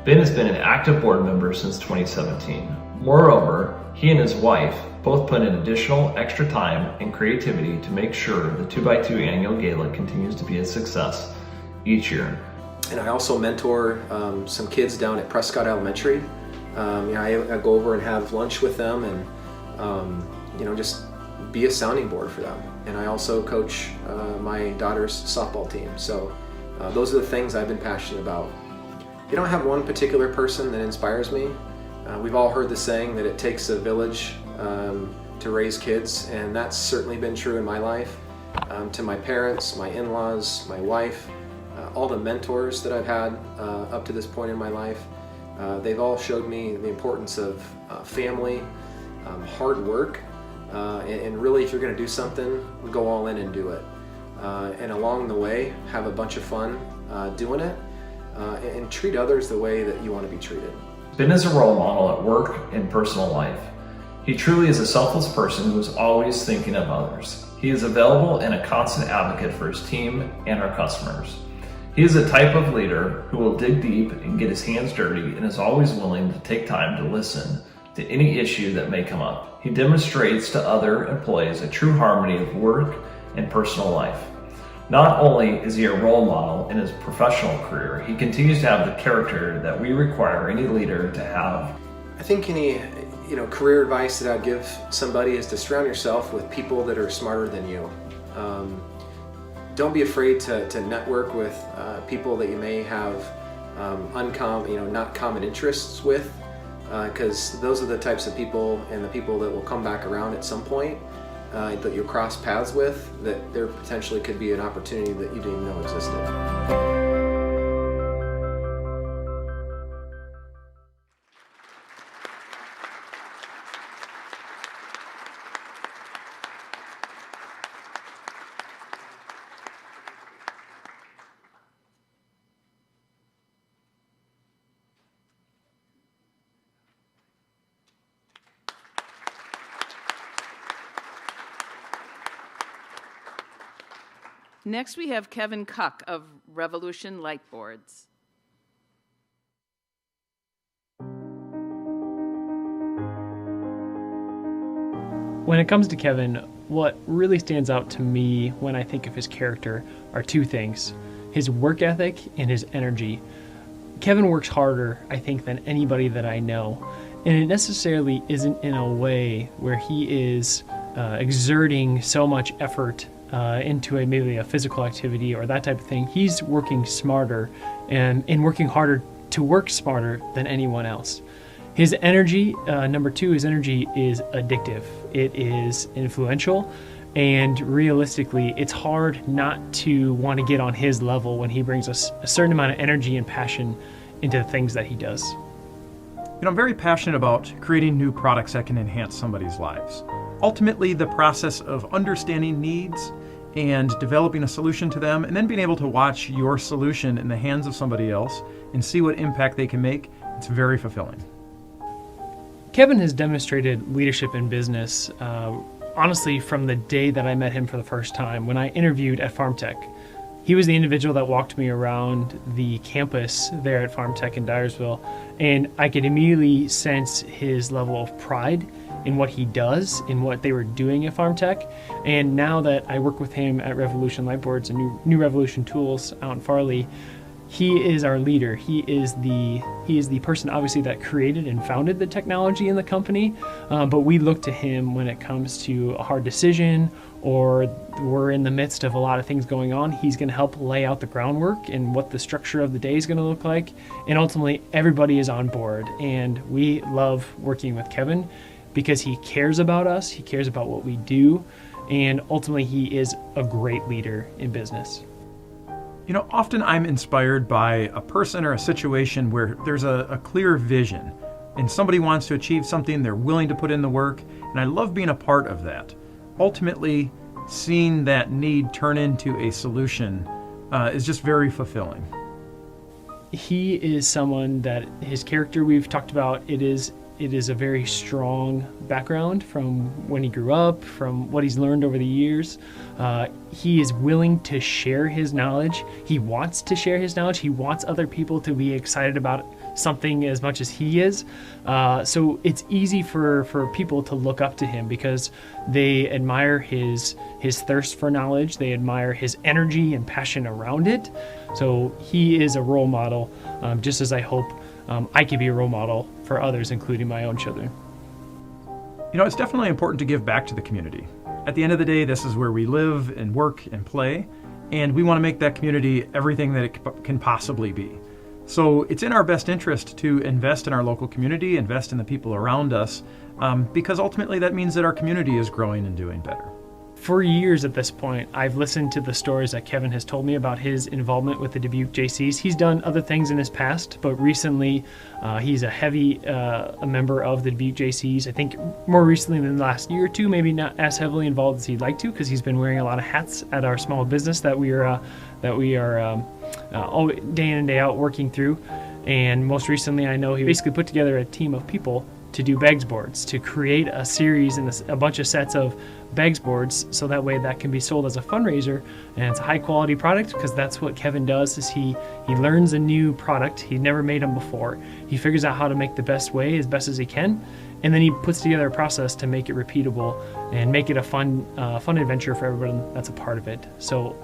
Ben has been an active board member since 2017. Moreover, he and his wife both put in additional extra time and creativity to make sure the 2x2 annual gala continues to be a success each year. And I also mentor some kids down at Prescott Elementary. I go over and have lunch with them, and just be a sounding board for them. And I also coach my daughter's softball team. So those are the things I've been passionate about. I don't have one particular person that inspires me. We've all heard the saying that it takes a village to raise kids, and that's certainly been true in my life. To my parents, my in-laws, my wife, all the mentors that I've had up to this point in my life, they've all showed me the importance of family, hard work, and really, if you're going to do something, go all in and do it. And along the way, have a bunch of fun doing it, and treat others the way that you want to be treated. Ben is a role model at work and personal life. He truly is a selfless person who is always thinking of others. He is available and a constant advocate for his team and our customers. He is a type of leader who will dig deep and get his hands dirty, and is always willing to take time to listen to any issue that may come up. He demonstrates to other employees a true harmony of work and personal life. Not only is he a role model in his professional career, he continues to have the character that we require any leader to have. I think any career advice that I'd give somebody is to surround yourself with people that are smarter than you. Don't be afraid to network with people that you may have not common interests with, because those are the types of people and the people that will come back around at some point that you'll cross paths with, that there potentially could be an opportunity that you didn't even know existed. Next, we have Kevin Cuck of Revolution Lightboards. When it comes to Kevin, what really stands out to me when I think of his character are two things: his work ethic and his energy. Kevin works harder, I think, than anybody that I know, and it necessarily isn't in a way where he is exerting so much effort into maybe a physical activity or that type of thing. He's working smarter and working harder to work smarter than anyone else. His energy, number two, his energy is addictive. It is influential, and realistically, it's hard not to want to get on his level when he brings us a certain amount of energy and passion into the things that he does. I'm very passionate about creating new products that can enhance somebody's lives. Ultimately, the process of understanding needs and developing a solution to them, and then being able to watch your solution in the hands of somebody else and see what impact they can make, it's very fulfilling. Kevin has demonstrated leadership in business, honestly, from the day that I met him for the first time when I interviewed at FarmTech. He was the individual that walked me around the campus there at FarmTech in Dyersville, and I could immediately sense his level of pride in what he does, in what they were doing at FarmTech. And now that I work with him at Revolution Lightboards and New Revolution Tools out in Farley, he is our leader. He is the person obviously that created and founded the technology in the company, but we look to him when it comes to a hard decision or we're in the midst of a lot of things going on. He's going to help lay out the groundwork and what the structure of the day is going to look like, and ultimately everybody is on board. And we love working with Kevin because he cares about us, he cares about what we do, and ultimately he is a great leader in business. You know, often I'm inspired by a person or a situation where there's a clear vision and somebody wants to achieve something, they're willing to put in the work, and I love being a part of that. Ultimately, seeing that need turn into a solution is just very fulfilling. He is someone that his character we've talked about, it is a very strong background from when he grew up, from what he's learned over the years. He is willing to share his knowledge. He wants to share his knowledge. He wants other people to be excited about something as much as he is. So it's easy for people to look up to him because they admire his thirst for knowledge. They admire his energy and passion around it. So he is a role model, just as I hope I can be a role model for others, including my own children. You know, it's definitely important to give back to the community. At the end of the day, this is where we live and work and play, and we want to make that community everything that it can possibly be. So it's in our best interest to invest in our local community, invest in the people around us, because ultimately that means that our community is growing and doing better. For years at this point, I've listened to the stories that Kevin has told me about his involvement with the Dubuque JCs. He's done other things in his past, but recently he's a heavy a member of the Dubuque JCs. I think more recently than the last year or two, maybe not as heavily involved as he'd like to, because he's been wearing a lot of hats at our small business that we are all day in and day out working through. And most recently, I know he basically put together a team of people to do bags boards, to create a series and a bunch of sets of bags boards, so that way that can be sold as a fundraiser, and it's a high quality product, because that's what Kevin does. Is he learns a new product. He never made them before. He figures out how to make the best way as best as he can, and then he puts together a process to make it repeatable and make it a fun adventure for everyone that's a part of it. So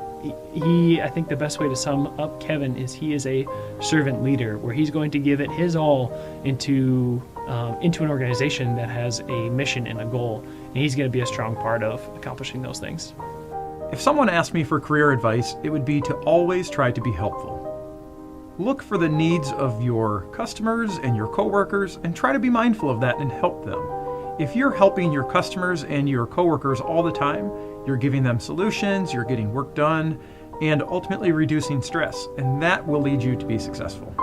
I think the best way to sum up Kevin is he is a servant leader, where he's going to give it his all into an organization that has a mission and a goal, and he's going to be a strong part of accomplishing those things. If someone asked me for career advice, it would be to always try to be helpful. Look for the needs of your customers and your coworkers and try to be mindful of that and help them. If you're helping your customers and your coworkers all the time, you're giving them solutions, you're getting work done, and ultimately reducing stress, and that will lead you to be successful.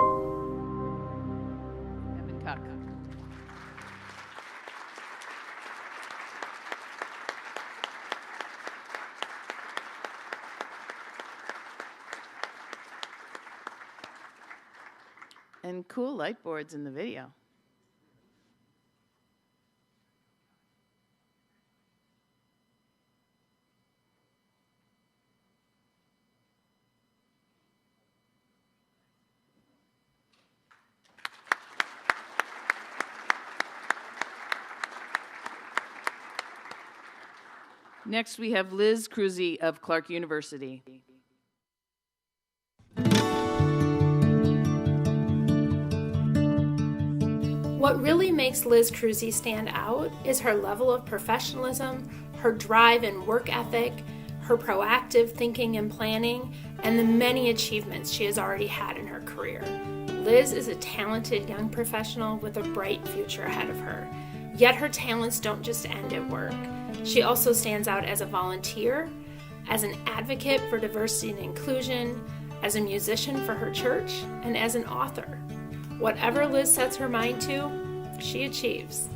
And cool light boards in the video. Next, we have Liz Cruzy of Clark University. What really makes Liz Cruzy stand out is her level of professionalism, her drive and work ethic, her proactive thinking and planning, and the many achievements she has already had in her career. Liz is a talented young professional with a bright future ahead of her. Yet her talents don't just end at work. She also stands out as a volunteer, as an advocate for diversity and inclusion, as a musician for her church, and as an author. Whatever Liz sets her mind to, she achieves.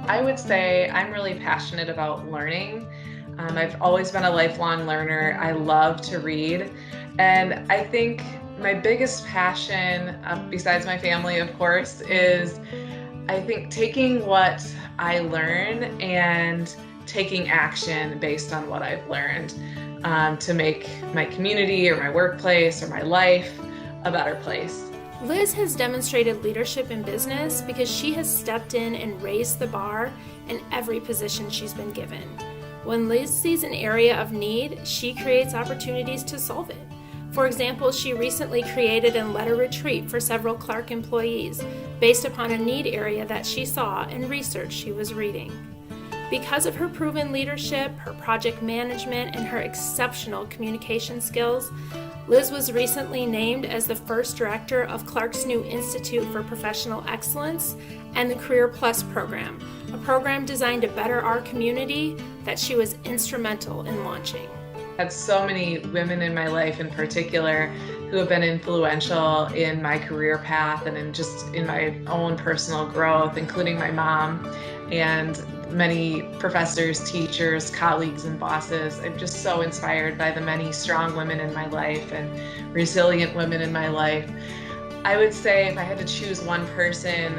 I would say I'm really passionate about learning. I've always been a lifelong learner. I love to read. And I think my biggest passion, besides my family, of course, is I think taking what I learn and taking action based on what I've learned to make my community or my workplace or my life a better place. Liz has demonstrated leadership in business because she has stepped in and raised the bar in every position she's been given. When Liz sees an area of need, she creates opportunities to solve it. For example, she recently created and led a retreat for several Clark employees based upon a need area that she saw in research she was reading. Because of her proven leadership, her project management, and her exceptional communication skills, Liz was recently named as the first director of Clark's new Institute for Professional Excellence and the Career Plus program, a program designed to better our community that she was instrumental in launching. I had so many women in my life in particular who have been influential in my career path and in my own personal growth, including my mom and many professors, teachers, colleagues, and bosses. I'm just so inspired by the many strong women in my life and resilient women in my life. I would say if I had to choose one person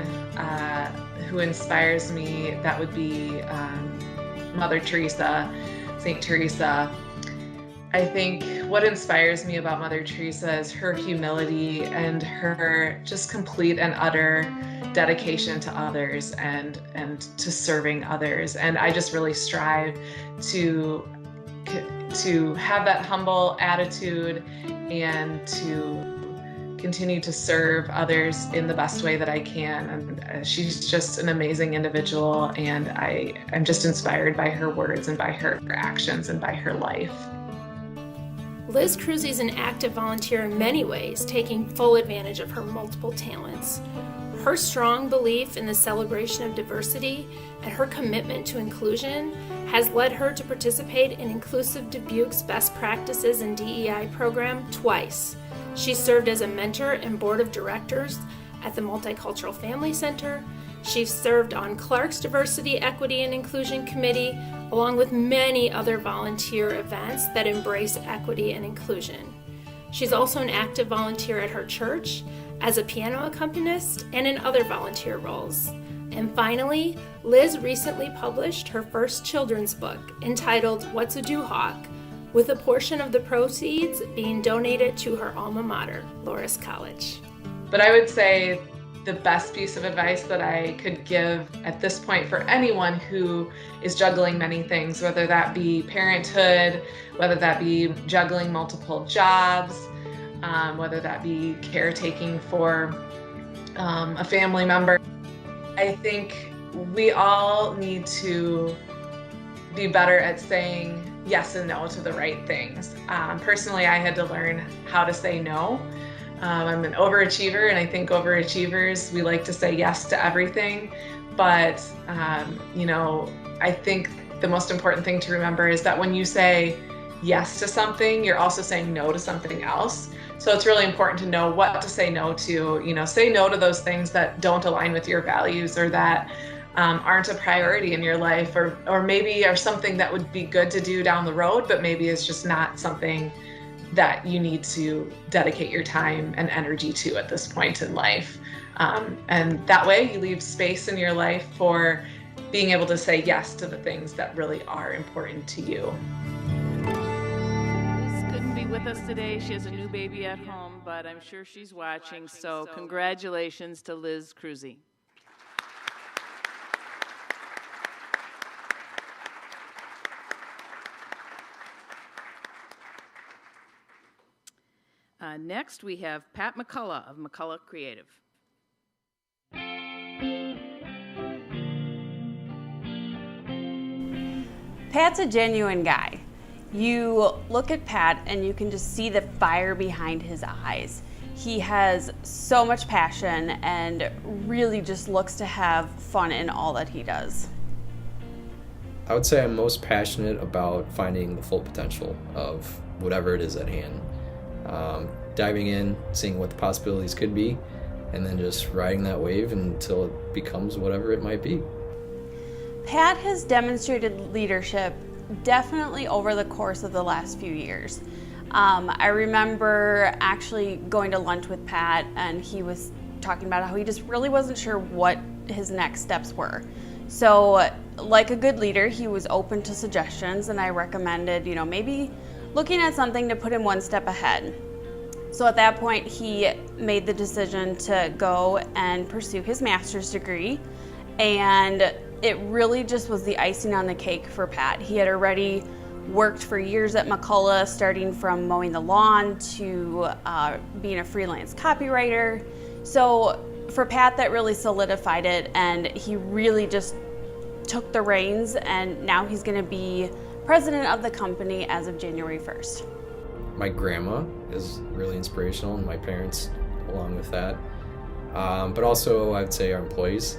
who inspires me, that would be Mother Teresa, St. Teresa. I think what inspires me about Mother Teresa is her humility and her just complete and utter dedication to others and to serving others. And I just really strive to have that humble attitude and to continue to serve others in the best way that I can. And she's just an amazing individual, and I'm just inspired by her words and by her actions and by her life. Liz Cruzy is an active volunteer in many ways, taking full advantage of her multiple talents. Her strong belief in the celebration of diversity and her commitment to inclusion has led her to participate in Inclusive Dubuque's Best Practices in DEI program twice. She served as a mentor and board of directors at the Multicultural Family Center. She served on Clark's Diversity, Equity, and Inclusion Committee, along with many other volunteer events that embrace equity and inclusion. She's also an active volunteer at her church, as a piano accompanist, and in other volunteer roles. And finally, Liz recently published her first children's book entitled What's a Doo-Hawk, with a portion of the proceeds being donated to her alma mater, Loras College. But I would say the best piece of advice that I could give at this point for anyone who is juggling many things, whether that be parenthood, whether that be juggling multiple jobs, whether that be caretaking for a family member. I think we all need to be better at saying yes and no to the right things. Personally, I had to learn how to say no. I'm an overachiever, and I think overachievers, we like to say yes to everything. But, I think the most important thing to remember is that when you say yes to something, you're also saying no to something else. So it's really important to know what to say no to. Say no to those things that don't align with your values or that aren't a priority in your life, or maybe are something that would be good to do down the road, but maybe it's just not something that you need to dedicate your time and energy to at this point in life. And that way you leave space in your life for being able to say yes to the things that really are important to you. Liz couldn't be with us today. She has a new baby at home, but I'm sure she's watching. So congratulations to Liz Cruzy. Next, we have Pat McCullough of McCullough Creative. Pat's a genuine guy. You look at Pat and you can just see the fire behind his eyes. He has so much passion and really just looks to have fun in all that he does. I would say I'm most passionate about finding the full potential of whatever it is at hand. Diving in, seeing what the possibilities could be, and then just riding that wave until it becomes whatever it might be. Pat has demonstrated leadership definitely over the course of the last few years. I remember actually going to lunch with Pat, and he was talking about how he just really wasn't sure what his next steps were. So, like a good leader, he was open to suggestions, and I recommended, maybe looking at something to put him one step ahead. So at that point, he made the decision to go and pursue his master's degree, and it really just was the icing on the cake for Pat. He had already worked for years at McCullough, starting from mowing the lawn to being a freelance copywriter. So for Pat, that really solidified it, and he really just took the reins, and now he's going to be president of the company as of January 1st. My grandma is really inspirational, and my parents along with that. But also I'd say our employees,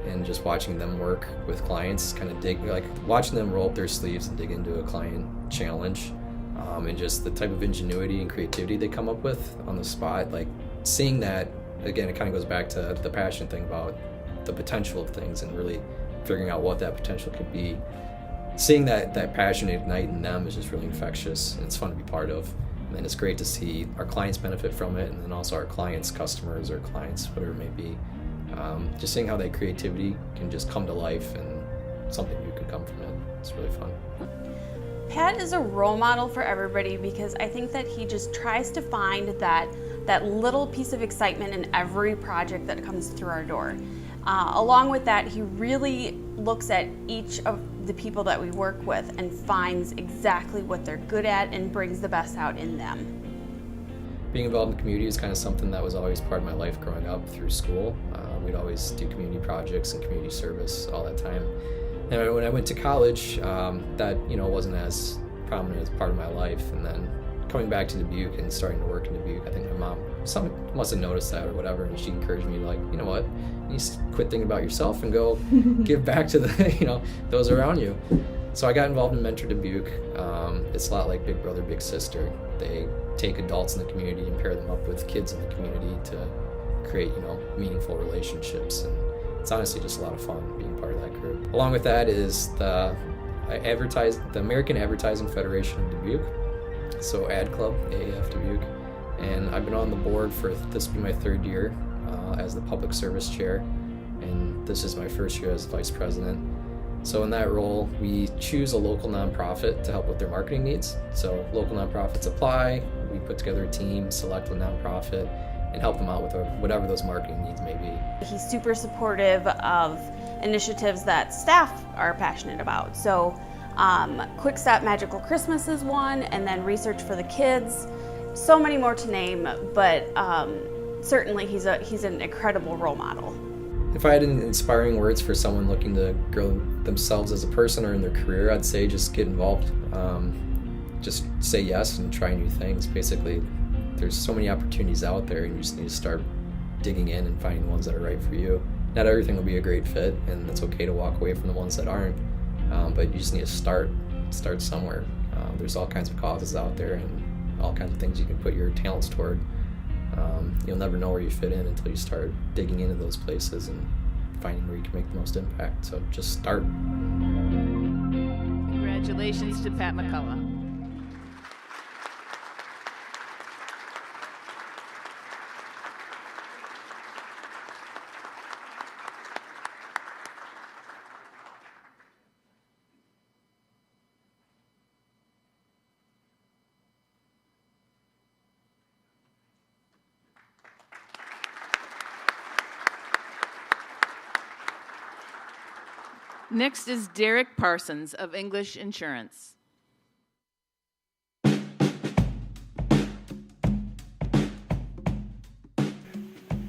and just watching them work with clients, kind of watching them roll up their sleeves and dig into a client challenge, and just the type of ingenuity and creativity they come up with on the spot. Like seeing that, again, it kind of goes back to the passion thing about the potential of things and really figuring out what that potential could be. Seeing that passion ignite in them is just really infectious, and it's fun to be part of. And then it's great to see our clients benefit from it, and then also our clients' customers or clients, whatever it may be. Just seeing how that creativity can just come to life and something new can come from it. It's really fun. Pat is a role model for everybody because I think that he just tries to find that little piece of excitement in every project that comes through our door. Along with that, he really looks at each of the people that we work with and finds exactly what they're good at and brings the best out in them. Being involved in the community is kind of something that was always part of my life growing up through school. We'd always do community projects and community service all that time. And when I went to college, that wasn't as prominent as part of my life. And then coming back to Dubuque and starting to work in Dubuque, I think my mom must have noticed that or whatever, and she encouraged me, like, you know what, you need to quit thinking about yourself and go give back to the those around you. So I got involved in Mentor Dubuque. It's a lot like Big Brother, Big Sister. They take adults in the community and pair them up with kids in the community to create meaningful relationships, and it's honestly just a lot of fun being part of that group. Along with that is the American Advertising Federation of Dubuque, so Ad Club, AAF Dubuque, and I've been on the board for this will be my third year as the public service chair, and this is my first year as vice president. So in that role, we choose a local nonprofit to help with their marketing needs. So local nonprofits apply, we put together a team, select a nonprofit, and help them out with whatever those marketing needs may be. He's super supportive of initiatives that staff are passionate about. So Quick Stop Magical Christmas is one, and then Research for the Kids. So many more to name, but certainly he's an incredible role model. If I had inspiring words for someone looking to grow themselves as a person or in their career, I'd say just get involved. Just say yes and try new things. Basically, there's so many opportunities out there, and you just need to start digging in and finding ones that are right for you. Not everything will be a great fit, and it's okay to walk away from the ones that aren't, but you just need to start somewhere. There's all kinds of causes out there and all kinds of things you can put your talents toward. You'll never know where you fit in until you start digging into those places and finding where you can make the most impact. So just start. Congratulations to Pat McCullough. Next is Derek Parsons of English Insurance.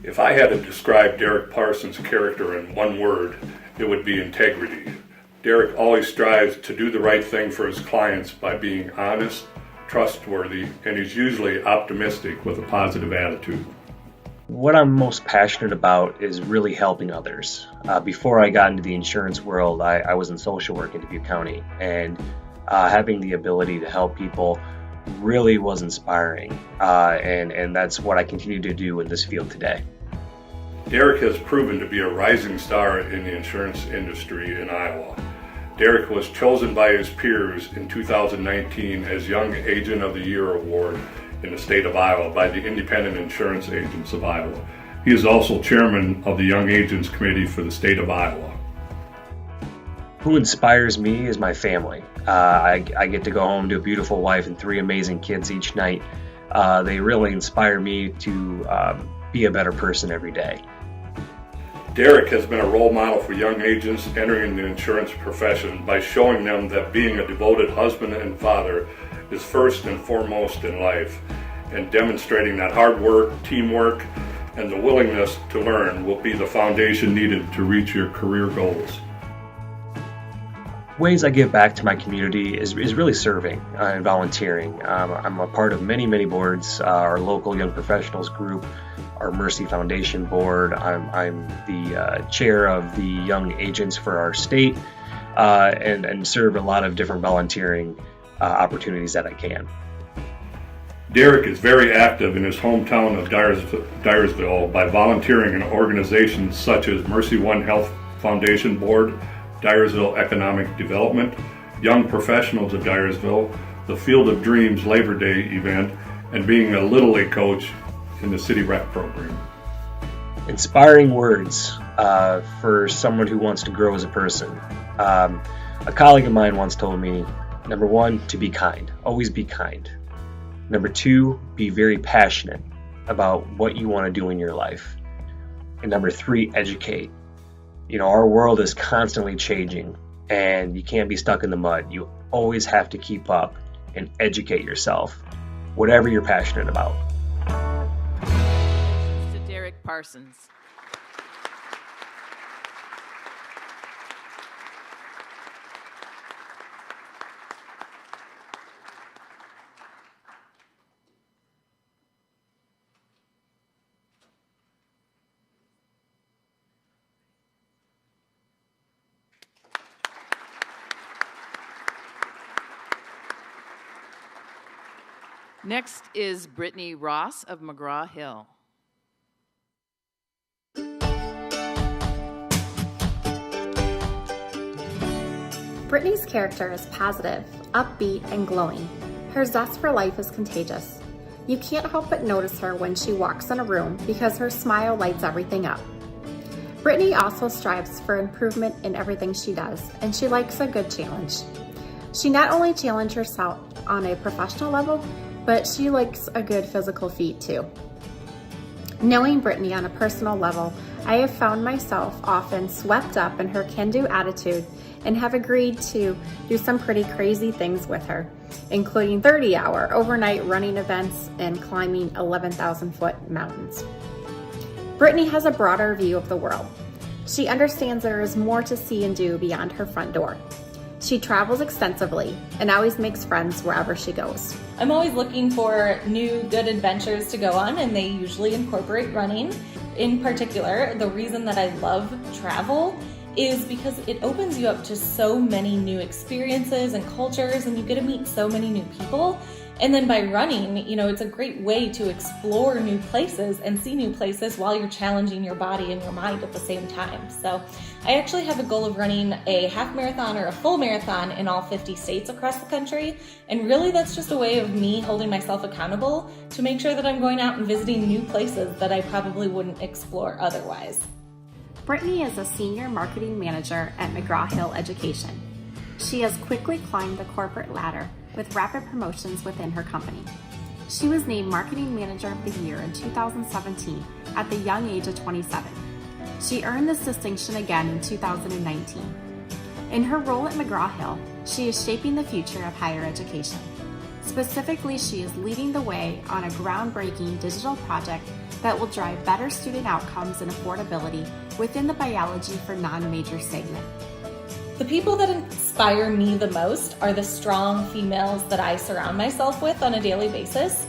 If I had to describe Derek Parsons' character in one word, it would be integrity. Derek always strives to do the right thing for his clients by being honest, trustworthy, and he's usually optimistic with a positive attitude. What I'm most passionate about is really helping others. Before I got into the insurance world, I was in social work in Dubuque County, and having the ability to help people really was inspiring, and that's what I continue to do in this field today. Derek has proven to be a rising star in the insurance industry in Iowa. Derek was chosen by his peers in 2019 as Young Agent of the Year award in the state of Iowa by the Independent Insurance Agents of Iowa. He is also chairman of the Young Agents Committee for the state of Iowa. Who inspires me is my family. I get to go home to a beautiful wife and 3 amazing kids each night. They really inspire me to be a better person every day. Derek has been a role model for young agents entering the insurance profession by showing them that being a devoted husband and father is first and foremost in life, and demonstrating that hard work, teamwork, and the willingness to learn will be the foundation needed to reach your career goals. Ways I give back to my community is really serving and volunteering. I'm a part of many boards, our local Young Professionals group, our Mercy Foundation board. I'm the chair of the Young Agents for our state, and serve a lot of different volunteering opportunities that I can. Derek is very active in his hometown of Dyersville by volunteering in organizations such as Mercy One Health Foundation Board, Dyersville Economic Development, Young Professionals of Dyersville, the Field of Dreams Labor Day event, and being a Little League coach in the City Rec program. Inspiring words for someone who wants to grow as a person. A colleague of mine once told me, number one, to be kind. Always be kind. Number two, be very passionate about what you want to do in your life. And number three, educate. You know, our world is constantly changing, and you can't be stuck in the mud. You always have to keep up and educate yourself, whatever you're passionate about. To Derek Parsons. Next is Brittany Ross of McGraw-Hill. Brittany's character is positive, upbeat, and glowing. Her zest for life is contagious. You can't help but notice her when she walks in a room because her smile lights everything up. Brittany also strives for improvement in everything she does, and she likes a good challenge. She not only challenges herself on a professional level, but she likes a good physical feat too. Knowing Brittany on a personal level, I have found myself often swept up in her can-do attitude and have agreed to do some pretty crazy things with her, including 30-hour overnight running events and climbing 11,000-foot mountains. Brittany has a broader view of the world. She understands there is more to see and do beyond her front door. She travels extensively and always makes friends wherever she goes. I'm always looking for new good adventures to go on, and they usually incorporate running. In particular, the reason that I love travel is because it opens you up to so many new experiences and cultures, and you get to meet so many new people. And then by running, you know, it's a great way to explore new places and see new places while you're challenging your body and your mind at the same time. So I actually have a goal of running a half marathon or a full marathon in all 50 states across the country. And really that's just a way of me holding myself accountable to make sure that I'm going out and visiting new places that I probably wouldn't explore otherwise. Brittany is a senior marketing manager at McGraw-Hill Education. She has quickly climbed the corporate ladder with rapid promotions within her company. She was named Marketing Manager of the Year in 2017 at the young age of 27. She earned this distinction again in 2019. In her role at McGraw-Hill, she is shaping the future of higher education. Specifically, she is leading the way on a groundbreaking digital project that will drive better student outcomes and affordability within the biology for non-major segment. The people that inspire me the most are the strong females that I surround myself with on a daily basis.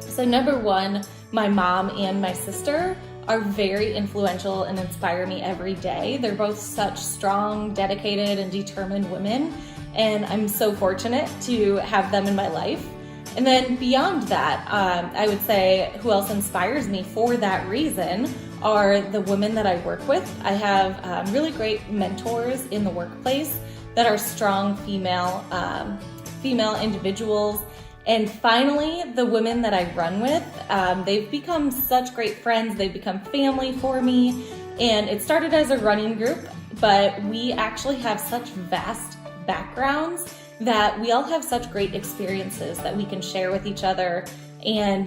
So number one, my mom and my sister are very influential and inspire me every day. They're both such strong, dedicated, and determined women, and I'm so fortunate to have them in my life. And then beyond that, I would say who else inspires me for that reason are the women that I work with. I have really great mentors in the workplace that are strong female individuals. And finally, the women that I run with, they've become such great friends. They've become family for me. And it started as a running group, but we actually have such vast backgrounds that we all have such great experiences that we can share with each other. And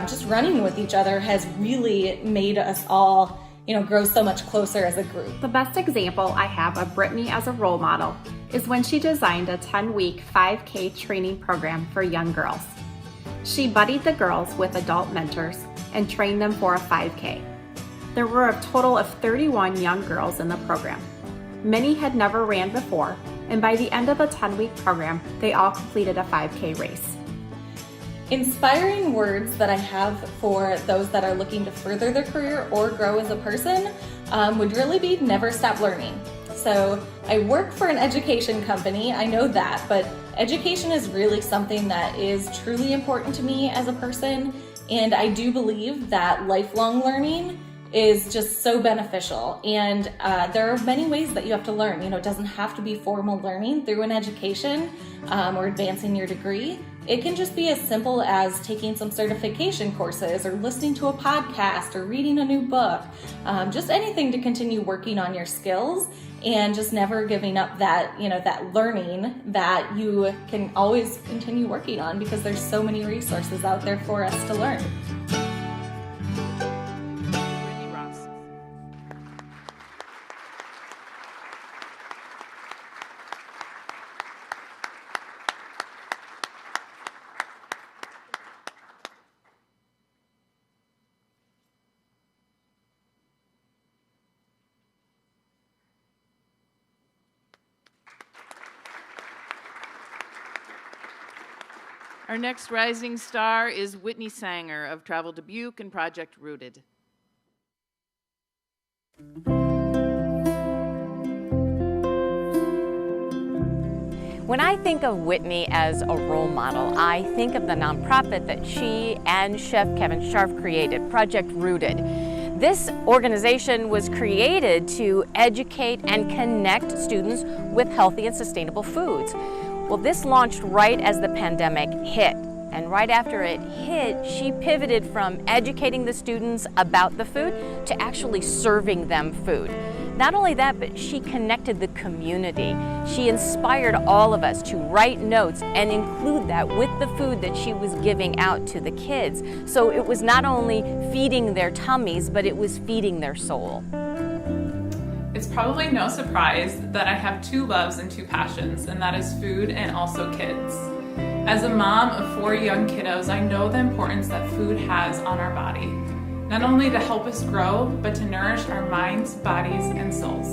just running with each other has really made us all grow so much closer as a group. The best example I have of Brittany as a role model is when she designed a 10-week 5K training program for young girls. She buddied the girls with adult mentors and trained them for a 5K. There were a total of 31 young girls in the program. Many had never ran before, and by the end of the 10-week program, they all completed a 5K race. Inspiring words that I have for those that are looking to further their career or grow as a person would really be never stop learning. So I work for an education company, I know that, but education is really something that is truly important to me as a person, and I do believe that lifelong learning is just so beneficial. And there are many ways that you have to learn. It doesn't have to be formal learning through an education or advancing your degree. It can just be as simple as taking some certification courses or listening to a podcast or reading a new book. Just anything to continue working on your skills and just never giving up that, that learning that you can always continue working on, because there's so many resources out there for us to learn. Our next rising star is Whitney Sanger of Travel Dubuque and Project Rooted. When I think of Whitney as a role model, I think of the nonprofit that she and Chef Kevin Scharf created, Project Rooted. This organization was created to educate and connect students with healthy and sustainable foods. Well, this launched right as the pandemic hit. And right after it hit, she pivoted from educating the students about the food to actually serving them food. Not only that, but she connected the community. She inspired all of us to write notes and include that with the food that she was giving out to the kids. So it was not only feeding their tummies, but it was feeding their soul. It's probably no surprise that I have two loves and two passions, and that is food and also kids. As a mom of 4 young kiddos, I know the importance that food has on our body, not only to help us grow, but to nourish our minds, bodies, and souls.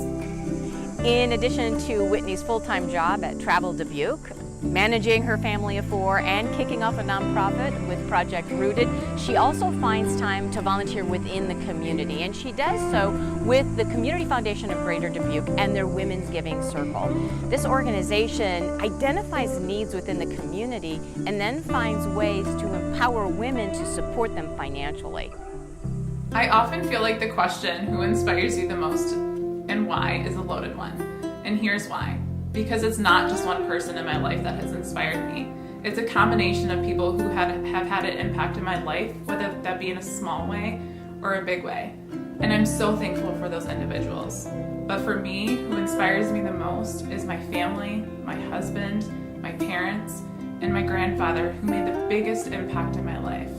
In addition to Whitney's full-time job at Travel Dubuque, managing her family of 4, and kicking off a nonprofit with Project Rooted, she also finds time to volunteer within the community, and she does so with the Community Foundation of Greater Dubuque and their Women's Giving Circle. This organization identifies needs within the community and then finds ways to empower women to support them financially. I often feel like the question, who inspires you the most and why, is a loaded one. And here's why. Because it's not just one person in my life that has inspired me. It's a combination of people who have had an impact in my life, whether that be in a small way or a big way. And I'm so thankful for those individuals. But for me, who inspires me the most is my family, my husband, my parents, and my grandfather, who made the biggest impact in my life.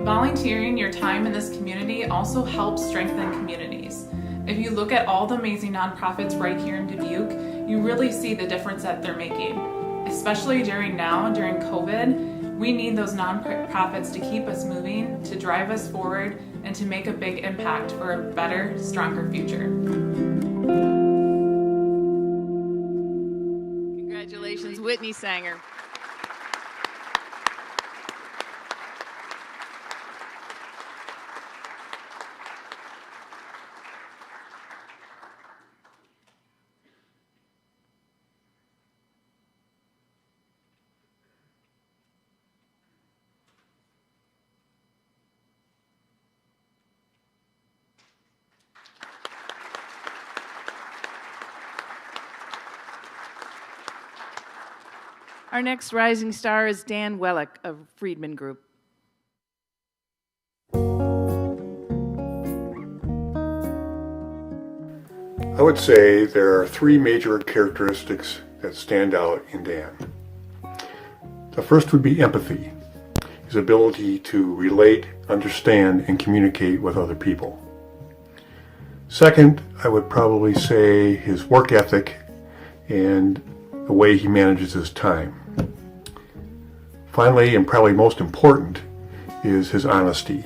Volunteering your time in this community also helps strengthen communities. If you look at all the amazing nonprofits right here in Dubuque, you really see the difference that they're making. Especially during COVID, we need those nonprofits to keep us moving, to drive us forward, and to make a big impact for a better, stronger future. Congratulations, Whitney Sanger. Our next rising star is Dan Wellick of Friedman Group. I would say there are 3 major characteristics that stand out in Dan. The first would be empathy, his ability to relate, understand, and communicate with other people. Second, I would probably say his work ethic and the way he manages his time. Finally, and probably most important, is his honesty.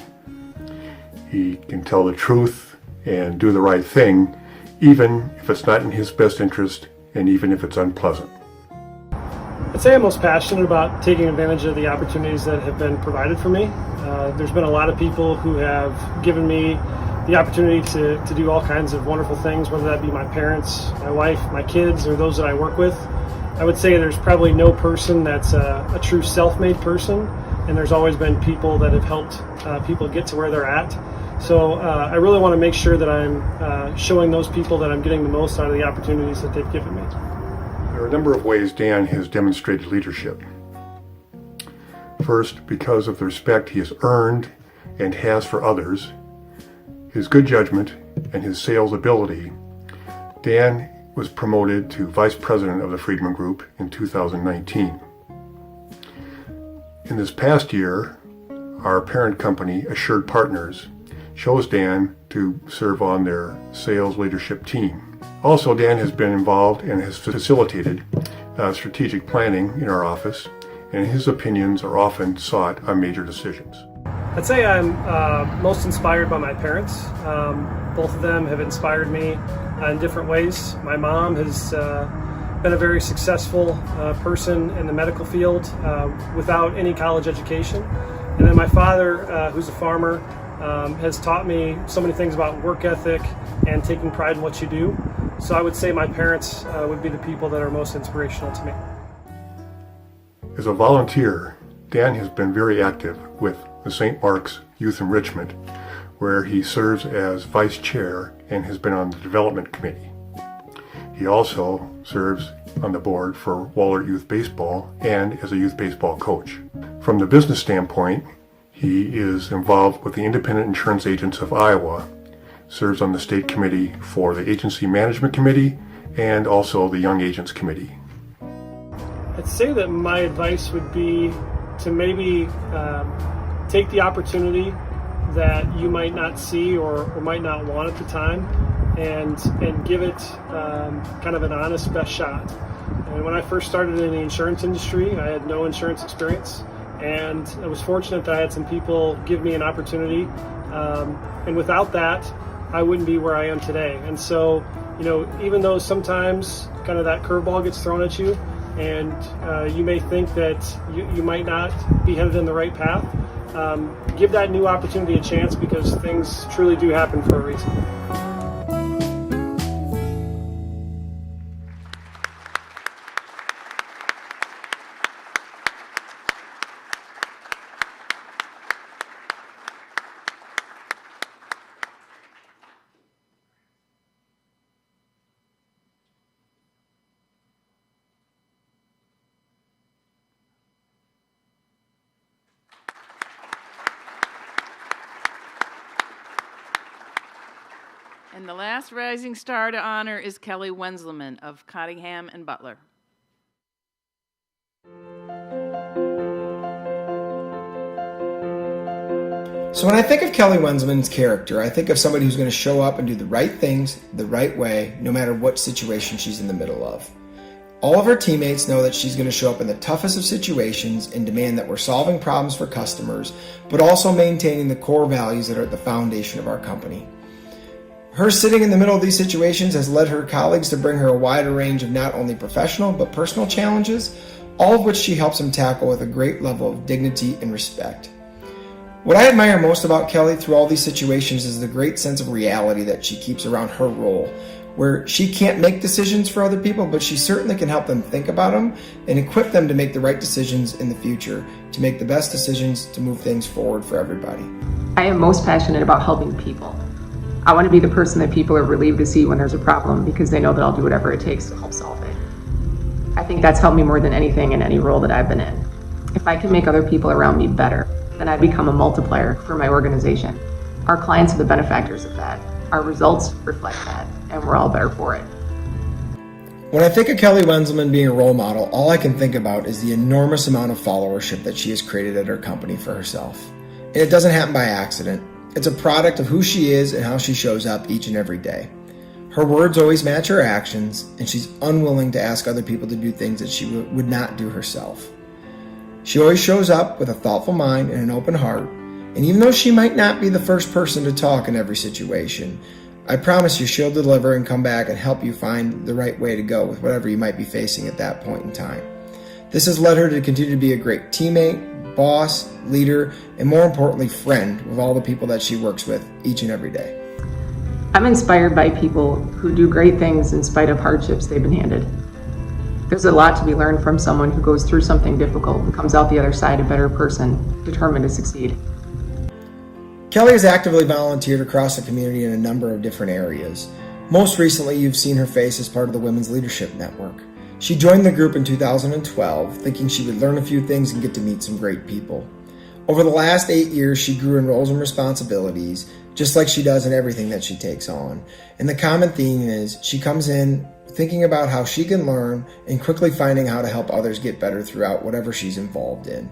He can tell the truth and do the right thing, even if it's not in his best interest and even if it's unpleasant. I'd say I'm most passionate about taking advantage of the opportunities that have been provided for me. There's been a lot of people who have given me the opportunity to do all kinds of wonderful things, whether that be my parents, my wife, my kids, or those that I work with. I would say there's probably no person that's a true self-made person, and there's always been people that have helped people get to where they're at. So I really want to make sure that I'm showing those people that I'm getting the most out of the opportunities that they've given me. There are a number of ways Dan has demonstrated leadership. First, because of the respect he has earned and has for others, his good judgment, and his sales ability, Dan was promoted to Vice President of the Friedman Group in 2019. In this past year, our parent company, Assured Partners, chose Dan to serve on their sales leadership team. Also, Dan has been involved and has facilitated strategic planning in our office, and his opinions are often sought on major decisions. I'd say I'm most inspired by my parents. Both of them have inspired me in different ways. My mom has been a very successful person in the medical field without any college education. And then my father, who's a farmer, has taught me so many things about work ethic and taking pride in what you do. So I would say my parents would be the people that are most inspirational to me. As a volunteer, Dan has been very active with the St. Mark's Youth Enrichment, where he serves as vice chair and has been on the development committee. He also serves on the board for Waller Youth Baseball and as a youth baseball coach. From the business standpoint, he is involved with the Independent Insurance Agents of Iowa, serves on the state committee for the Agency Management Committee and also the Young Agents Committee. I'd say that my advice would be to maybe take the opportunity that you might not see or might not want at the time and give it kind of an honest best shot. And when I first started in the insurance industry, I had no insurance experience, and I was fortunate that I had some people give me an opportunity, and without that, I wouldn't be where I am today. And so, even though sometimes kind of that curveball gets thrown at you, and you may think that you might not be headed in the right path, give that new opportunity a chance, because things truly do happen for a reason. And the last rising star to honor is Kelly Wenzelman of Cottingham and Butler. So when I think of Kelly Wenzelman's character, I think of somebody who's going to show up and do the right things the right way, no matter what situation she's in the middle of. All of her teammates know that she's going to show up in the toughest of situations and demand that we're solving problems for customers, but also maintaining the core values that are at the foundation of our company. Her sitting in the middle of these situations has led her colleagues to bring her a wider range of not only professional but personal challenges, all of which she helps them tackle with a great level of dignity and respect. What I admire most about Kelly through all these situations is the great sense of reality that she keeps around her role, where she can't make decisions for other people, but she certainly can help them think about them and equip them to make the right decisions in the future, to make the best decisions to move things forward for everybody. I am most passionate about helping people. I want to be the person that people are relieved to see when there's a problem, because they know that I'll do whatever it takes to help solve it. I think that's helped me more than anything in any role that I've been in. If I can make other people around me better, then I become a multiplier for my organization. Our clients are the benefactors of that. Our results reflect that, and we're all better for it. When I think of Kelly Wenzelman being a role model, all I can think about is the enormous amount of followership that she has created at her company for herself. And it doesn't happen by accident. It's a product of who she is and how she shows up each and every day. Her words always match her actions, and she's unwilling to ask other people to do things that she would not do herself. She always shows up with a thoughtful mind and an open heart, and even though she might not be the first person to talk in every situation, I promise you she'll deliver and come back and help you find the right way to go with whatever you might be facing at that point in time. This has led her to continue to be a great teammate, boss, leader, and more importantly, friend with all the people that she works with each and every day. I'm inspired by people who do great things in spite of hardships they've been handed. There's a lot to be learned from someone who goes through something difficult and comes out the other side a better person, determined to succeed. Kelly has actively volunteered across the community in a number of different areas. Most recently, you've seen her face as part of the Women's Leadership Network. She joined the group in 2012, thinking she would learn a few things and get to meet some great people. Over the last 8 years, she grew in roles and responsibilities, just like she does in everything that she takes on. And the common theme is she comes in thinking about how she can learn and quickly finding how to help others get better throughout whatever she's involved in.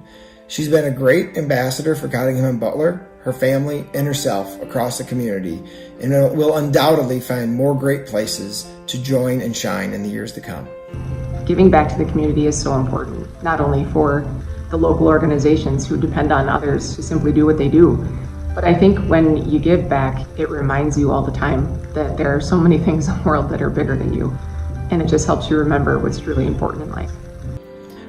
She's been a great ambassador for Cottingham and Butler, her family, and herself across the community, and will undoubtedly find more great places to join and shine in the years to come. Giving back to the community is so important, not only for the local organizations who depend on others to simply do what they do, but I think when you give back, it reminds you all the time that there are so many things in the world that are bigger than you, and it just helps you remember what's really important in life.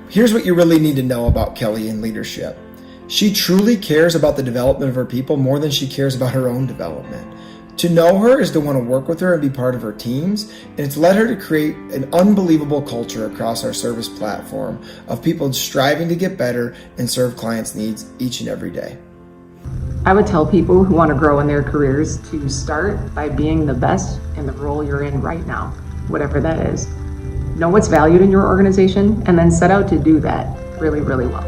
Here's what you really need to know about Kelly in leadership. She truly cares about the development of her people more than she cares about her own development. To know her is to want to work with her and be part of her teams, and it's led her to create an unbelievable culture across our service platform of people striving to get better and serve clients' needs each and every day. I would tell people who want to grow in their careers to start by being the best in the role you're in right now, whatever that is. Know what's valued in your organization, and then set out to do that really, really well.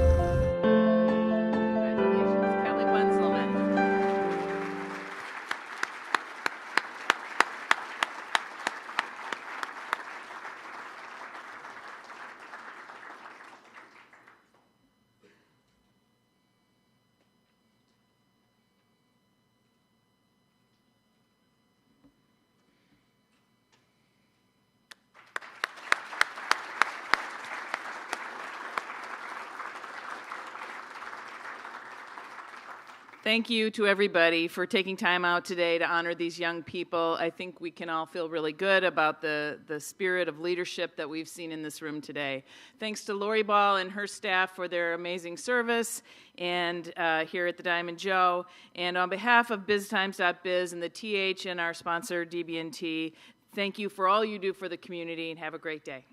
Thank you to everybody for taking time out today to honor these young people. I think we can all feel really good about the spirit of leadership that we've seen in this room today. Thanks to Lori Ball and her staff for their amazing service and here at the Diamond Joe. And on behalf of BizTimes.biz and the TH and our sponsor, DB&T, thank you for all you do for the community, and have a great day.